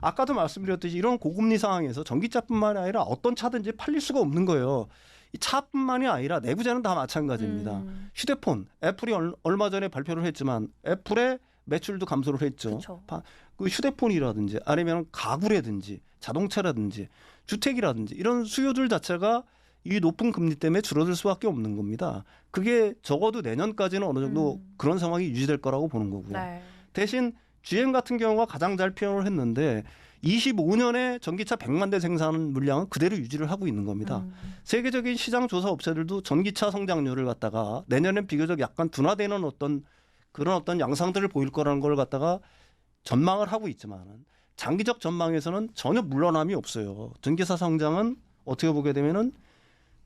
Speaker 3: 아까도 말씀드렸듯이 이런 고금리 상황에서 전기차뿐만이 아니라 어떤 차든지 팔릴 수가 없는 거예요. 이 차뿐만이 아니라 내부재는 다 마찬가지입니다. 휴대폰, 애플이 얼마 전에 발표를 했지만 애플의 매출도 감소를 했죠.
Speaker 2: 그쵸.
Speaker 3: 그 휴대폰이라든지 아니면 가구라든지 자동차라든지 주택이라든지 이런 수요들 자체가 이 높은 금리 때문에 줄어들 수밖에 없는 겁니다. 그게 적어도 내년까지는 어느 정도 그런 상황이 유지될 거라고 보는 거고요.
Speaker 2: 네.
Speaker 3: 대신 GM 같은 경우가 가장 잘 표현을 했는데 25년에 전기차 100만 대 생산 물량은 그대로 유지를 하고 있는 겁니다. 세계적인 시장 조사 업체들도 전기차 성장률을 갖다가 내년엔 비교적 약간 둔화되는 그런 어떤 양상들을 보일 거라는 걸 갖다가 전망을 하고 있지만 장기적 전망에서는 전혀 물러남이 없어요. 전기차 성장은 어떻게 보게 되면은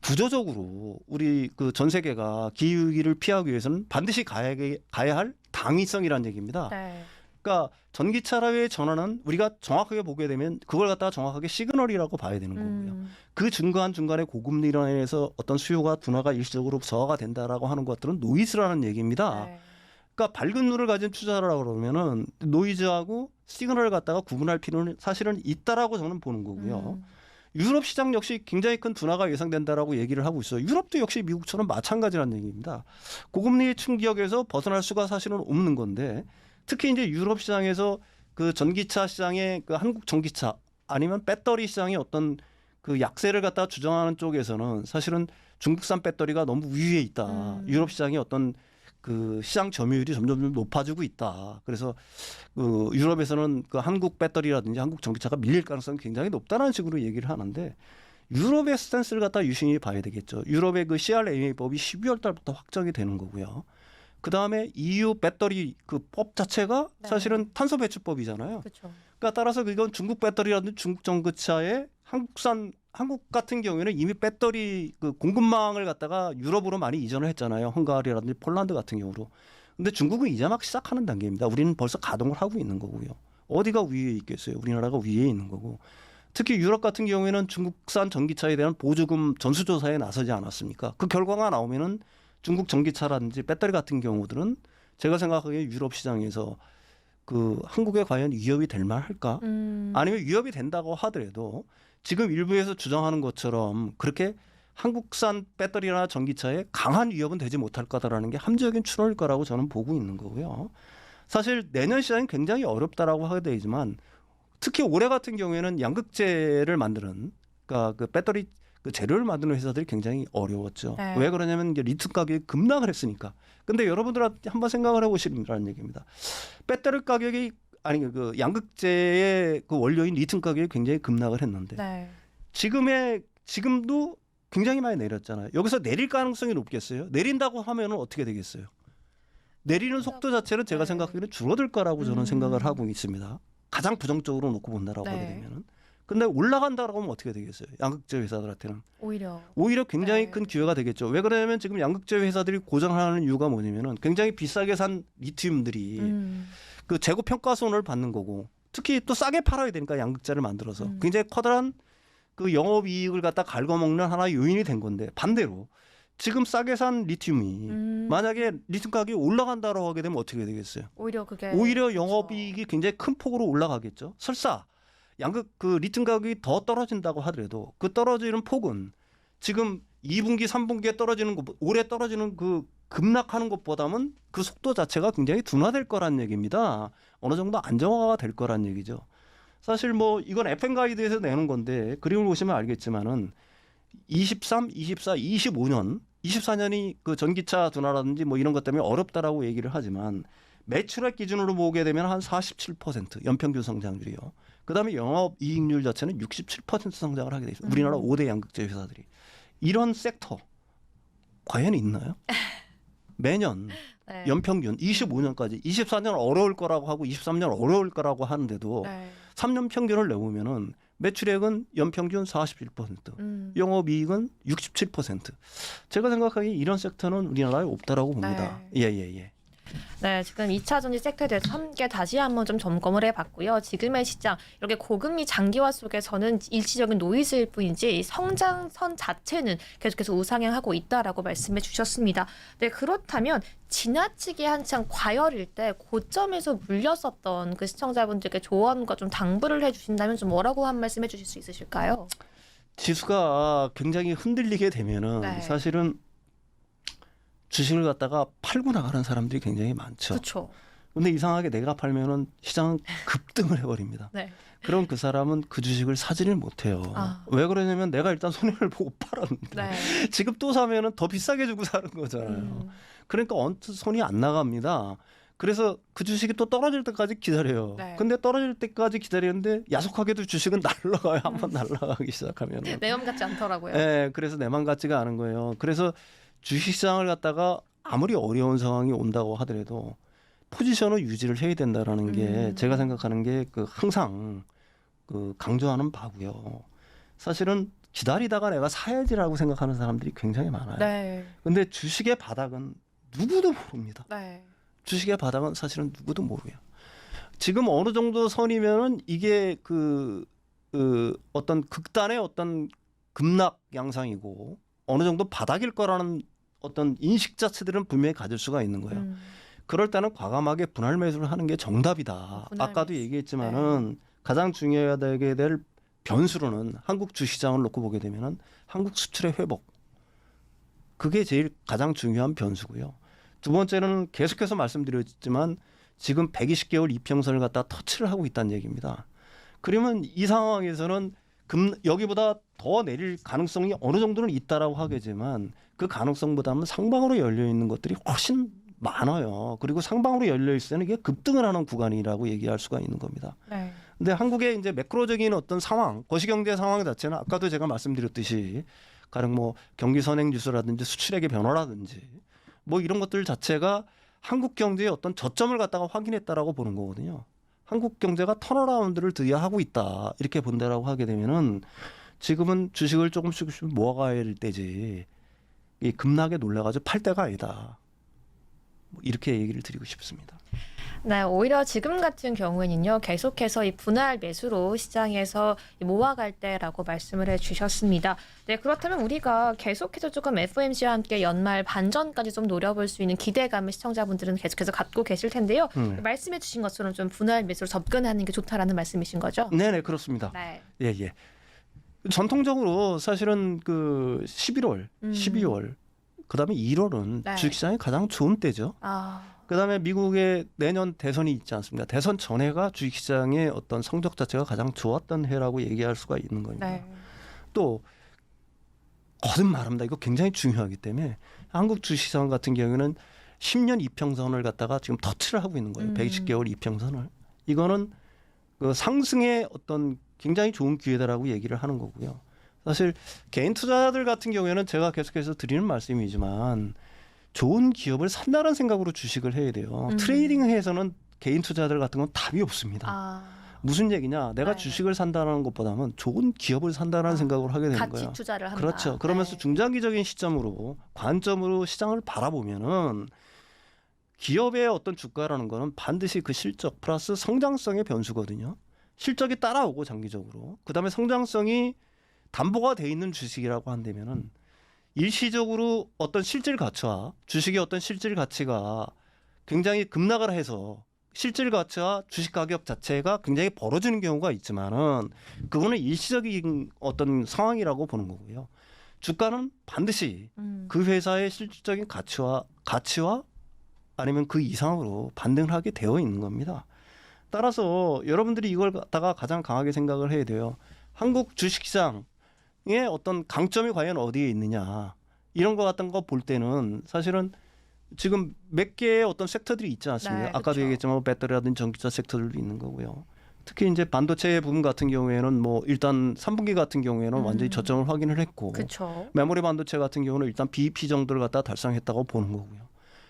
Speaker 3: 구조적으로 우리 그 전 세계가 기후위기를 피하기 위해서는 반드시 가야 할 당위성이라는 얘기입니다.
Speaker 2: 네.
Speaker 3: 그러니까 전기차의 전환은 우리가 정확하게 보게 되면 그걸 갖다가 정확하게 시그널이라고 봐야 되는 거고요. 그 중간에 고금리로 인해서 어떤 수요가 둔화가 일시적으로 저하가 된다라고 하는 것들은 노이즈라는 얘기입니다.
Speaker 2: 네.
Speaker 3: 그러니까 밝은 눈을 가진 투자라고 그러면은 노이즈하고 시그널을 갖다가 구분할 필요는 사실은 있다라고 저는 보는 거고요. 유럽 시장 역시 굉장히 큰 둔화가 예상된다라고 얘기를 하고 있어요. 유럽도 역시 미국처럼 마찬가지라는 얘기입니다. 고금리 충격에서 벗어날 수가 사실은 없는 건데 특히 이제 유럽 시장에서 그 전기차 시장의 그 한국 전기차 아니면 배터리 시장의 어떤 그 약세를 갖다 주장하는 쪽에서는 사실은 중국산 배터리가 너무 우위에 있다. 유럽 시장의 어떤 그 시장 점유율이 점점 높아지고 있다. 그래서 그 유럽에서는 그 한국 배터리라든지 한국 전기차가 밀릴 가능성이 굉장히 높다는 식으로 얘기를 하는데 유럽의 스탠스를 갖다 유심히 봐야 되겠죠. 유럽의 그 CRA법이 12월 달부터 확정이 되는 거고요. 그 다음에 EU 배터리 그 법 자체가
Speaker 2: 네.
Speaker 3: 사실은 탄소 배출법이잖아요.
Speaker 2: 그렇죠.
Speaker 3: 그러니까 따라서 이건 중국 배터리라든지 중국 전기차의 한국 같은 경우에는 이미 배터리 그 공급망을 갖다가 유럽으로 많이 이전을 했잖아요. 헝가리라든지 폴란드 같은 경우로. 근데 중국은 이제 막 시작하는 단계입니다. 우리는 벌써 가동을 하고 있는 거고요. 어디가 위에 있겠어요? 우리나라가 위에 있는 거고. 특히 유럽 같은 경우에는 중국산 전기차에 대한 보조금 전수조사에 나서지 않았습니까? 그 결과가 나오면은 중국 전기차라든지 배터리 같은 경우들은 제가 생각하기에 유럽 시장에서 그 한국에 과연 위협이 될 만할까? 아니면 위협이 된다고 하더라도 지금 일부에서 주장하는 것처럼 그렇게 한국산 배터리나 전기차에 강한 위협은 되지 못할 거다라는 게 함정적인 추론일 거라고 저는 보고 있는 거고요. 사실 내년 시장이 굉장히 어렵다라고 하게 되지만 특히 올해 같은 경우에는 양극재를 만드는 그러니까 그 배터리 그 재료를 만드는 회사들이 굉장히 어려웠죠.
Speaker 2: 네.
Speaker 3: 왜 그러냐면 이제 리튬 가격이 급락을 했으니까. 근데 여러분들한테 한번 생각을 해보시라는 얘기입니다. 배터리 가격이 아니 그 양극재의 그 원료인 리튬 가격이 굉장히 급락을 했는데
Speaker 2: 네.
Speaker 3: 지금도 굉장히 많이 내렸잖아요. 여기서 내릴 가능성이 높겠어요? 내린다고 하면은 어떻게 되겠어요? 내리는 속도 자체는 제가
Speaker 2: 네.
Speaker 3: 생각하기에는 줄어들 거라고 저는 생각을 하고 있습니다. 가장 부정적으로 놓고 본다라고
Speaker 2: 네.
Speaker 3: 하게 되면은. 근데 올라간다라고 하면 어떻게 되겠어요? 양극재 회사들한테는. 오히려 굉장히
Speaker 2: 네.
Speaker 3: 큰 기회가 되겠죠. 왜 그러냐면 지금 양극재 회사들이 고장하는 이유가 뭐냐면은 굉장히 비싸게 산 리튬들이 그 재고 평가손을 받는 거고 특히 또 싸게 팔아야 되니까 양극재를 만들어서 굉장히 커다란 그 영업이익을 갖다 갉아먹는 하나의 요인이 된 건데 반대로 지금 싸게 산 리튬이 만약에 리튬 가격이 올라간다고 하게 되면 어떻게 되겠어요? 오히려 영업이익이 굉장히 큰 폭으로 올라가겠죠. 설사 그 리튬 가격이 더 떨어진다고 하더라도 그 떨어지는 폭은 지금 2분기, 3분기에 떨어지는 것, 올해 떨어지는 그 급락하는 것보다는 그 속도 자체가 굉장히 둔화될 거란 얘기입니다. 어느 정도 안정화가 될 거란 얘기죠. 사실 뭐 이건 FM 가이드에서 내는 건데 그림을 보시면 알겠지만은 23, 24, 25년, 24년이 그 전기차 둔화라든지 뭐 이런 것 때문에 어렵다라고 얘기를 하지만 매출액 기준으로 보게 되면 한 47% 연평균 성장률이요. 그다음에 영업이익률 자체는 67% 성장을 하게 돼 있어요. 우리나라 5대 양극재 회사들이. 이런 섹터 과연 있나요? 매년
Speaker 2: 네.
Speaker 3: 연평균 25년까지 24년 어려울 거라고 하고 23년 어려울 거라고 하는데도
Speaker 2: 네.
Speaker 3: 3년 평균을 내보면은 매출액은 연평균 41%, 영업이익은 67%. 제가 생각하기에 이런 섹터는 우리나라에 없다라고 봅니다. 예.
Speaker 2: 네, 지금 2차 전지 섹터에 대해서 함께 다시 한번 좀 점검을 해봤고요. 지금의 시장, 이렇게 고금리 장기화 속에서는 일시적인 노이즈일 뿐이지 이 성장선 자체는 계속해서 우상향하고 있다라고 말씀해 주셨습니다. 네, 그렇다면 지나치게 한창 과열일 때 고점에서 물렸었던 그 시청자분들께 조언과 좀 당부를 해주신다면 좀 뭐라고 한 말씀 해주실 수 있으실까요?
Speaker 3: 지수가 굉장히 흔들리게 되면은
Speaker 2: 네.
Speaker 3: 사실은 주식을 갖다가 팔고 나가는 사람들이 굉장히 많죠.
Speaker 2: 그렇죠.
Speaker 3: 근데 이상하게 내가 팔면은 시장은 급등을 해버립니다.
Speaker 2: 네.
Speaker 3: 그럼 그 사람은 그 주식을 사지를 못해요. 왜 그러냐면 내가 일단 손해를 보고 팔았는데
Speaker 2: 네.
Speaker 3: 지금 또 사면은 더 비싸게 주고 사는 거잖아요. 그러니까 언뜻 손이 안 나갑니다. 그래서 그 주식이 또 떨어질 때까지 기다려요.
Speaker 2: 네.
Speaker 3: 근데 떨어질 때까지 기다리는데 야속하게도 주식은 날라가요. 한번 날라가기 시작하면.
Speaker 2: 내 맘 같지 않더라고요.
Speaker 3: 네, 그래서 내 맘 같지가 않은 거예요. 그래서 주식시장을 갖다가 아무리 어려운 상황이 온다고 하더라도 포지션을 유지를 해야 된다라는 게 제가 생각하는 게 그 항상 그 강조하는 바고요. 사실은 기다리다가 내가 사야지라고 생각하는 사람들이 굉장히 많아요.
Speaker 2: 네.
Speaker 3: 근데 주식의 바닥은 누구도 모릅니다.
Speaker 2: 네.
Speaker 3: 주식의 바닥은 사실은 누구도 모르요. 지금 어느 정도 선이면은 이게 그 어떤 극단의 어떤 급락 양상이고 어느 정도 바닥일 거라는 어떤 인식 자체들은 분명히 가질 수가 있는 거예요. 그럴 때는 과감하게 분할 매수를 하는 게 정답이다.
Speaker 2: 분할
Speaker 3: 아까도
Speaker 2: 매수.
Speaker 3: 얘기했지만은 가장 중요하게 될 변수로는 한국 주시장을 놓고 보게 되면은 한국 수출의 회복. 그게 제일 가장 중요한 변수고요. 두 번째는 계속해서 말씀드렸지만 지금 120개월 이평선을 갖다 터치를 하고 있다는 얘기입니다. 그러면 이 상황에서는 여기보다 더 내릴 가능성이 어느 정도는 있다라고 하겠지만 그 가능성보다는 상방으로 열려 있는 것들이 훨씬 많아요. 그리고 상방으로 열려 있을 때는 이게 급등을 하는 구간이라고 얘기할 수가 있는 겁니다.
Speaker 2: 네.
Speaker 3: 근데 한국의 이제 매크로적인 어떤 상황, 거시경제 상황 자체는 아까도 제가 말씀드렸듯이 가령 뭐 경기 선행 지수라든지 수출액의 변화라든지 뭐 이런 것들 자체가 한국 경제의 어떤 저점을 갖다가 확인했다라고 보는 거거든요. 한국 경제가 턴어라운드를 드디어 하고 있다 이렇게 본다라고 하게 되면은 지금은 주식을 조금씩 모아가야 될 때지 이 급락에 놀라가지고 팔 때가 아니다. 뭐 이렇게 얘기를 드리고 싶습니다.
Speaker 2: 네, 오히려 지금 같은 경우에는요, 계속해서 이 분할 매수로 시장에서 모아갈 때라고 말씀을 해주셨습니다. 네, 그렇다면 우리가 계속해서 조금 FOMC와 함께 연말 반전까지 좀 노려볼 수 있는 기대감을 시청자분들은 계속해서 갖고 계실 텐데요. 말씀해주신 것처럼 좀 분할 매수로 접근하는 게 좋다라는 말씀이신 거죠?
Speaker 3: 네네 그렇습니다.
Speaker 2: 네.
Speaker 3: 예. 전통적으로 사실은 그 11월, 12월, 그다음에 1월은
Speaker 2: 네.
Speaker 3: 주식시장이 가장 좋은 때죠. 그다음에 미국의 내년 대선이 있지 않습니까? 대선 전해가 주식시장의 어떤 성적 자체가 가장 좋았던 해라고 얘기할 수가 있는 겁니다.
Speaker 2: 네.
Speaker 3: 또 거듭말합니다. 이거 굉장히 중요하기 때문에 한국 주식시장 같은 경우에는 10년 이평선을 갖다가 지금 터치를 하고 있는 거예요. 120개월 이평선을. 이거는 그 상승의 어떤 굉장히 좋은 기회다라고 얘기를 하는 거고요. 사실 개인 투자자들 같은 경우에는 제가 계속해서 드리는 말씀이지만 좋은 기업을 산다는 생각으로 주식을 해야 돼요. 트레이딩에서는 개인 투자자들 같은 건 답이 없습니다. 무슨 얘기냐? 내가
Speaker 2: 네.
Speaker 3: 주식을 산다는 것보다는 좋은 기업을 산다는 생각으로 하게 되는 거예요.
Speaker 2: 가치 투자를 한다.
Speaker 3: 그렇죠. 그러면서
Speaker 2: 네.
Speaker 3: 중장기적인 시점으로 관점으로 시장을 바라보면은 기업의 어떤 주가라는 거는 반드시 그 실적 플러스 성장성의 변수거든요. 실적이 따라오고 장기적으로 그다음에 성장성이 담보가 돼 있는 주식이라고 한다면은 일시적으로 어떤 실질 가치와 주식의 어떤 실질 가치가 굉장히 급락을 해서 실질 가치와 주식 가격 자체가 굉장히 벌어지는 경우가 있지만은 그거는 일시적인 어떤 상황이라고 보는 거고요. 주가는 반드시 그 회사의 실질적인 가치와 아니면 그 이상으로 반등하게 되어 있는 겁니다. 따라서 여러분들이 이걸 갖다가 가장 강하게 생각을 해야 돼요. 한국 주식시장의 어떤 강점이 과연 어디에 있느냐 이런 거 같은 거 볼 때는 사실은 지금 몇 개의 어떤 섹터들이 있지 않습니까?
Speaker 2: 네,
Speaker 3: 아까도
Speaker 2: 그렇죠.
Speaker 3: 얘기했지만 배터리라든지 전기차 섹터들도 있는 거고요. 특히 이제 반도체 부분 같은 경우에는 뭐 일단 3분기 같은 경우에는 완전히 저점을 확인을 했고
Speaker 2: 그렇죠.
Speaker 3: 메모리 반도체 같은 경우는 일단 BEP 정도를 갖다 달성했다고 보는 거고요.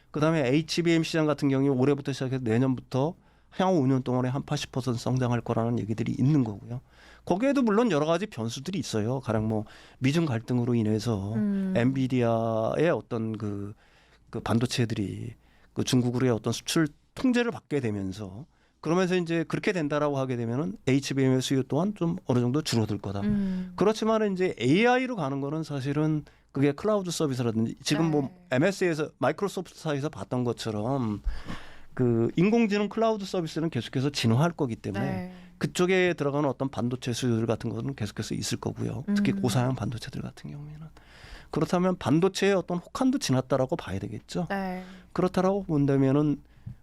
Speaker 3: 그다음에 HBM 시장 같은 경우에 올해부터 시작해서 내년부터 향후 5년 동안에 한 80% 성장할 거라는 얘기들이 있는 거고요. 거기에도 물론 여러 가지 변수들이 있어요. 가령 뭐 미중 갈등으로 인해서 엔비디아의 어떤 그 반도체들이 그 중국으로의 어떤 수출 통제를 받게 되면서 그러면서 이제 그렇게 된다라고 하게 되면은 HBM의 수요 또한 좀 어느 정도 줄어들 거다. 그렇지만 이제 AI로 가는 거는 사실은 그게 클라우드 서비스라든지 지금 뭐 MS에서 마이크로소프트사에서 봤던 것처럼 그 인공지능 클라우드 서비스는 계속해서 진화할 거기 때문에 그쪽에 들어가는 어떤 반도체 수요들 같은 것은 계속해서 있을 거고요. 특히 고사양 반도체들 같은 경우에는 그렇다면 반도체의 어떤 혹한도 지났다라고 봐야 되겠죠. 그렇다라고 본다면은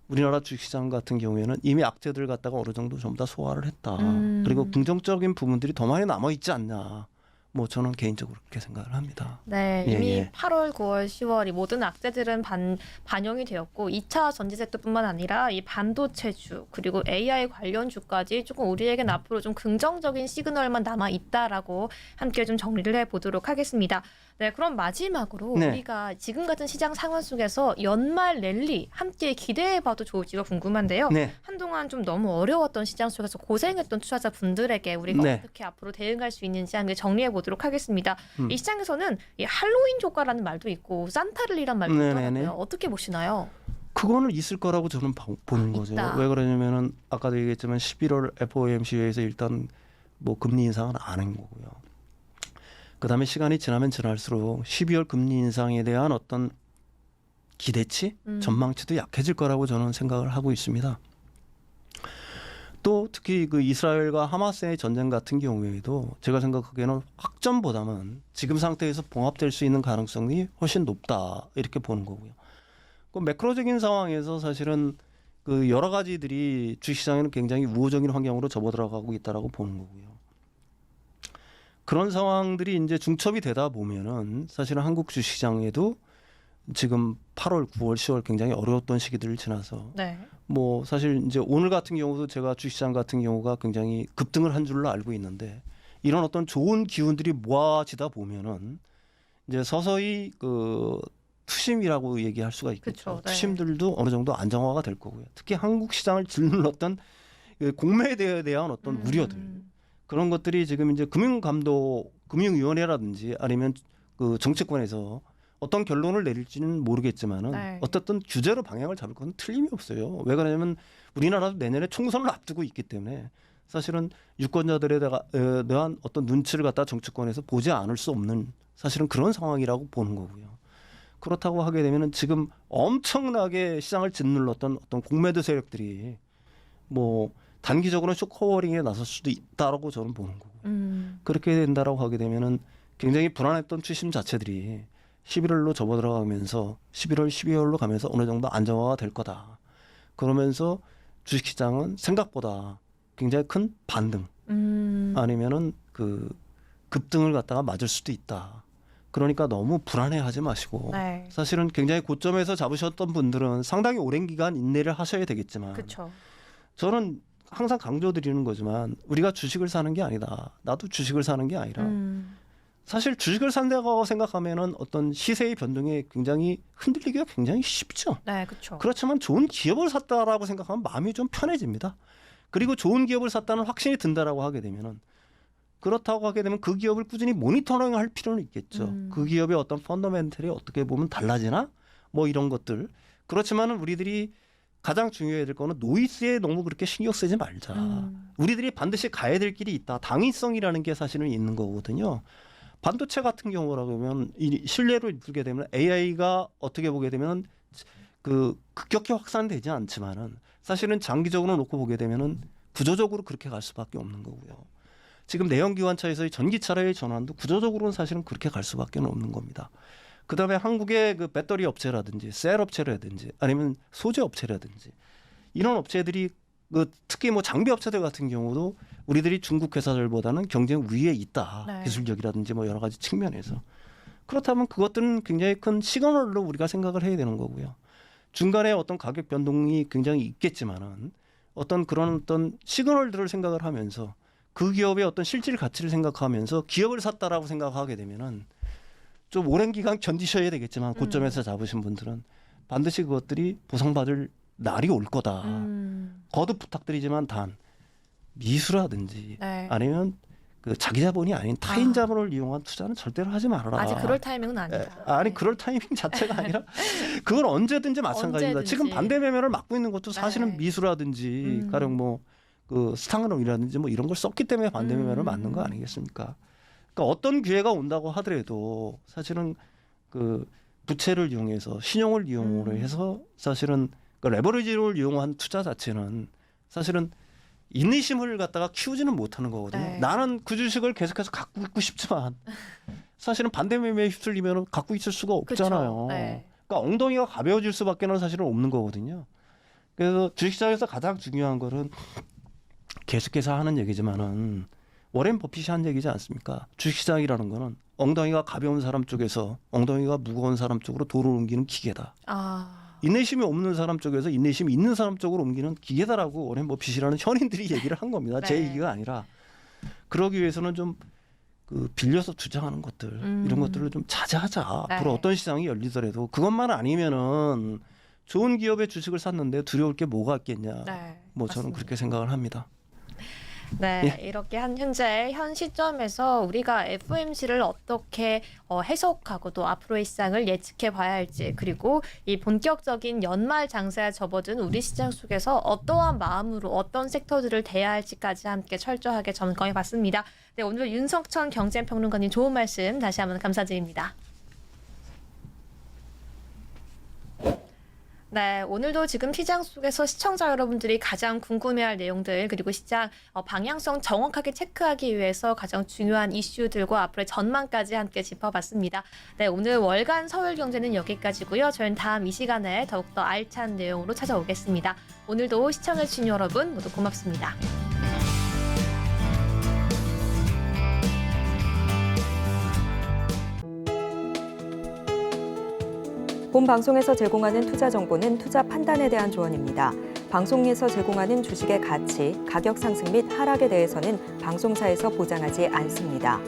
Speaker 3: 우리나라 주식시장 같은 경우에는 이미 악재들 갖다가 어느 정도 좀 더 소화를 했다. 그리고 긍정적인 부분들이 더 많이 남아 있지 않냐. 뭐 저는 개인적으로 그렇게 생각을 합니다.
Speaker 2: 네,
Speaker 3: 예,
Speaker 2: 이미
Speaker 3: 예.
Speaker 2: 8월, 9월, 10월 이 모든 악재들은 반영이 되었고 2차 전지 섹터뿐만 아니라 이 반도체주 그리고 AI 관련 주까지 조금 우리에겐 앞으로 좀 긍정적인 시그널만 남아 있다라고 함께 좀 정리를 해보도록 하겠습니다. 네, 그럼 마지막으로
Speaker 3: 네.
Speaker 2: 우리가 지금 같은 시장 상황 속에서 연말 랠리 함께 기대해봐도 좋을지가 궁금한데요.
Speaker 3: 네.
Speaker 2: 한동안 좀 너무 어려웠던 시장 속에서 고생했던 투자자분들에게 우리가
Speaker 3: 네.
Speaker 2: 어떻게 앞으로 대응할 수 있는지 함께 정리해 보도록 하겠습니다. 이 시장에서는 이 할로윈 효과라는 말도 있고 산타를리란 말도
Speaker 3: 네네네.
Speaker 2: 있더라고요. 어떻게 보시나요?
Speaker 3: 그거는 있을 거라고 저는 보는 거죠.
Speaker 2: 있다.
Speaker 3: 왜 그러냐면은 아까도 얘기했지만 11월 FOMC에서 일단 뭐 금리 인상은 안 한 거고요. 그다음에 시간이 지나면 지날수록 12월 금리 인상에 대한 어떤 기대치, 전망치도 약해질 거라고 저는 생각을 하고 있습니다. 또 특히 그 이스라엘과 하마스의 전쟁 같은 경우에도 제가 생각하기에는 확전보다는 지금 상태에서 봉합될 수 있는 가능성이 훨씬 높다 이렇게 보는 거고요. 그 매크로적인 상황에서 사실은 그 여러 가지들이 주식시장에는 굉장히 우호적인 환경으로 접어들어가고 있다라고 보는 거고요. 그런 상황들이 이제 중첩이 되다 보면은 사실은 한국 주식시장에도 지금 8월, 9월, 10월 굉장히 어려웠던 시기들을 지나서
Speaker 2: 네.
Speaker 3: 뭐 사실 이제 오늘 같은 경우도 제가 주식시장 같은 경우가 굉장히 급등을 한 줄로 알고 있는데 이런 어떤 좋은 기운들이 모아지다 보면은 이제 서서히 그 투심이라고 얘기할 수가 있겠죠.
Speaker 2: 그쵸, 네.
Speaker 3: 투심들도 어느 정도 안정화가 될 거고요. 특히 한국 시장을 짓눌렀던 그 공매에 대한 어떤 우려들 그런 것들이 지금 이제 금융위원회라든지 아니면 그 정치권에서 어떤 결론을 내릴지는 모르겠지만은
Speaker 2: 네.
Speaker 3: 어떻든 규제로 방향을 잡을 건 틀림이 없어요. 왜 그러냐면 우리나라도 내년에 총선을 앞두고 있기 때문에 사실은 유권자들에 대한 어떤 눈치를 갖다 정치권에서 보지 않을 수 없는 사실은 그런 상황이라고 보는 거고요. 그렇다고 하게 되면은 지금 엄청나게 시장을 짓눌렀던 어떤 공매도 세력들이 뭐 단기적으로는 쇼커워링에 나설 수도 있다라고 저는 보는 거고요. 그렇게 된다라고 하게 되면은 굉장히 불안했던 추심 자체들이 11월로 접어들어가면서 11월, 12월로 가면서 어느 정도 안정화가 될 거다. 그러면서 주식시장은 생각보다 굉장히 큰 반등 아니면은 그 급등을 갖다가 맞을 수도 있다. 그러니까 너무 불안해하지 마시고
Speaker 2: 네.
Speaker 3: 사실은 굉장히 고점에서 잡으셨던 분들은 상당히 오랜 기간 인내를 하셔야 되겠지만
Speaker 2: 그렇죠.
Speaker 3: 저는 항상 강조드리는 거지만 우리가 주식을 사는 게 아니다. 나도 주식을 사는 게 아니라 사실 주식을 산다고 생각하면은 어떤 시세의 변동에 굉장히 흔들리기가 굉장히 쉽죠.
Speaker 2: 네, 그렇죠.
Speaker 3: 그렇지만 좋은 기업을 샀다라고 생각하면 마음이 좀 편해집니다. 그리고 좋은 기업을 샀다는 확신이 든다라고 하게 되면은 그렇다고 하게 되면 그 기업을 꾸준히 모니터링할 필요는 있겠죠. 그 기업의 어떤 펀더멘털이 어떻게 보면 달라지나 뭐 이런 것들 그렇지만 우리들이 가장 중요해야 될 거는 노이즈에 너무 그렇게 신경 쓰지 말자. 우리들이 반드시 가야 될 길이 있다. 당위성이라는 게 사실은 있는 거거든요. 반도체 같은 경우라고 하면 이 신뢰를 두게 되면 AI가 어떻게 보게 되면 그 급격히 확산되지 않지만은 사실은 장기적으로 놓고 보게 되면은 구조적으로 그렇게 갈 수밖에 없는 거고요. 지금 내연기관차에서의 전기차의 전환도 구조적으로는 사실은 그렇게 갈 수밖에 없는 겁니다. 그다음에 한국의 그 배터리 업체라든지 셀 업체라든지 아니면 소재 업체라든지 이런 업체들이 그 특히 뭐 장비 업체들 같은 경우도 우리들이 중국 회사들보다는 경쟁 우위에 있다.
Speaker 2: 네.
Speaker 3: 기술력이라든지 뭐 여러 가지 측면에서. 그렇다면 그것들은 굉장히 큰 시그널로 우리가 생각을 해야 되는 거고요. 중간에 어떤 가격 변동이 굉장히 있겠지만은 어떤 그런 어떤 시그널들을 생각을 하면서 그 기업의 어떤 실질 가치를 생각하면서 기업을 샀다라고 생각하게 되면은 좀 오랜 기간 견디셔야 되겠지만 고점에서 잡으신 분들은 반드시 그것들이 보상받을 날이 올 거다. 거듭 부탁드리지만 단 미수라든지
Speaker 2: 네.
Speaker 3: 아니면 그 자기 자본이 아닌 타인 자본을 이용한 투자는 절대로 하지 말아라.
Speaker 2: 아직 그럴 타이밍은 아니다.
Speaker 3: 아니
Speaker 2: 네.
Speaker 3: 그럴 타이밍 자체가 아니라 그건 언제든지 마찬가지입니다.
Speaker 2: 언제든지.
Speaker 3: 지금 반대 매매를 막고 있는 것도 사실은
Speaker 2: 네.
Speaker 3: 미수라든지 가령 뭐 그 스탕으로이라든지 뭐 이런 걸 썼기 때문에 반대 매매를 맞는 거 아니겠습니까? 그러니까 어떤 기회가 온다고 하더라도 사실은 그 부채를 이용해서 신용을 이용으로 해서 사실은 그 레버리지를 이용한 투자 자체는 사실은 인내심을 갖다가 키우지는 못하는 거거든요.
Speaker 2: 네.
Speaker 3: 나는 그 주식을 계속해서 갖고 있고 싶지만 사실은 반대 매매에 휩쓸리면 갖고 있을 수가 없잖아요.
Speaker 2: 그쵸. 네.
Speaker 3: 그러니까 엉덩이가 가벼워질 수밖에는 사실은 없는 거거든요. 그래서 주식시장에서 가장 중요한 거는 계속해서 하는 얘기지만은 워렌 버핏이 한 얘기지 않습니까? 주식시장이라는 거는 엉덩이가 가벼운 사람 쪽에서 엉덩이가 무거운 사람 쪽으로 도를 옮기는 기계다. 인내심이 없는 사람 쪽에서 인내심이 있는 사람 쪽으로 옮기는 기계다라고 워렌 버핏이라는 현인들이 얘기를 한 겁니다. 제
Speaker 2: 네.
Speaker 3: 얘기가 아니라. 그러기 위해서는 좀 그 빌려서 투자하는 것들 이런 것들을 좀 자제하자.
Speaker 2: 네.
Speaker 3: 앞으로 어떤 시장이 열리더라도 그것만 아니면은 좋은 기업의 주식을 샀는데 두려울 게 뭐가 있겠냐.
Speaker 2: 네,
Speaker 3: 뭐 저는
Speaker 2: 맞습니다.
Speaker 3: 그렇게 생각을 합니다.
Speaker 2: 네,
Speaker 3: 예.
Speaker 2: 이렇게 한 현재 현 시점에서 우리가 FOMC를 어떻게 해석하고 또 앞으로의 시장을 예측해 봐야 할지 그리고 이 본격적인 연말 장세에 접어든 우리 시장 속에서 어떠한 마음으로 어떤 섹터들을 대해야 할지까지 함께 철저하게 점검해 봤습니다. 네, 오늘 윤석천 경제평론가님 좋은 말씀 다시 한번 감사드립니다. 네, 오늘도 지금 시장 속에서 시청자 여러분들이 가장 궁금해할 내용들 그리고 시장 방향성 정확하게 체크하기 위해서 가장 중요한 이슈들과 앞으로의 전망까지 함께 짚어봤습니다. 네, 오늘 월간 서울경제는 여기까지고요. 저희는 다음 이 시간에 더욱더 알찬 내용으로 찾아오겠습니다. 오늘도 시청해주신 여러분 모두 고맙습니다.
Speaker 1: 본 방송에서 제공하는 투자 정보는 투자 판단에 대한 조언입니다. 방송에서 제공하는 주식의 가치, 가격 상승 및 하락에 대해서는 방송사에서 보장하지 않습니다.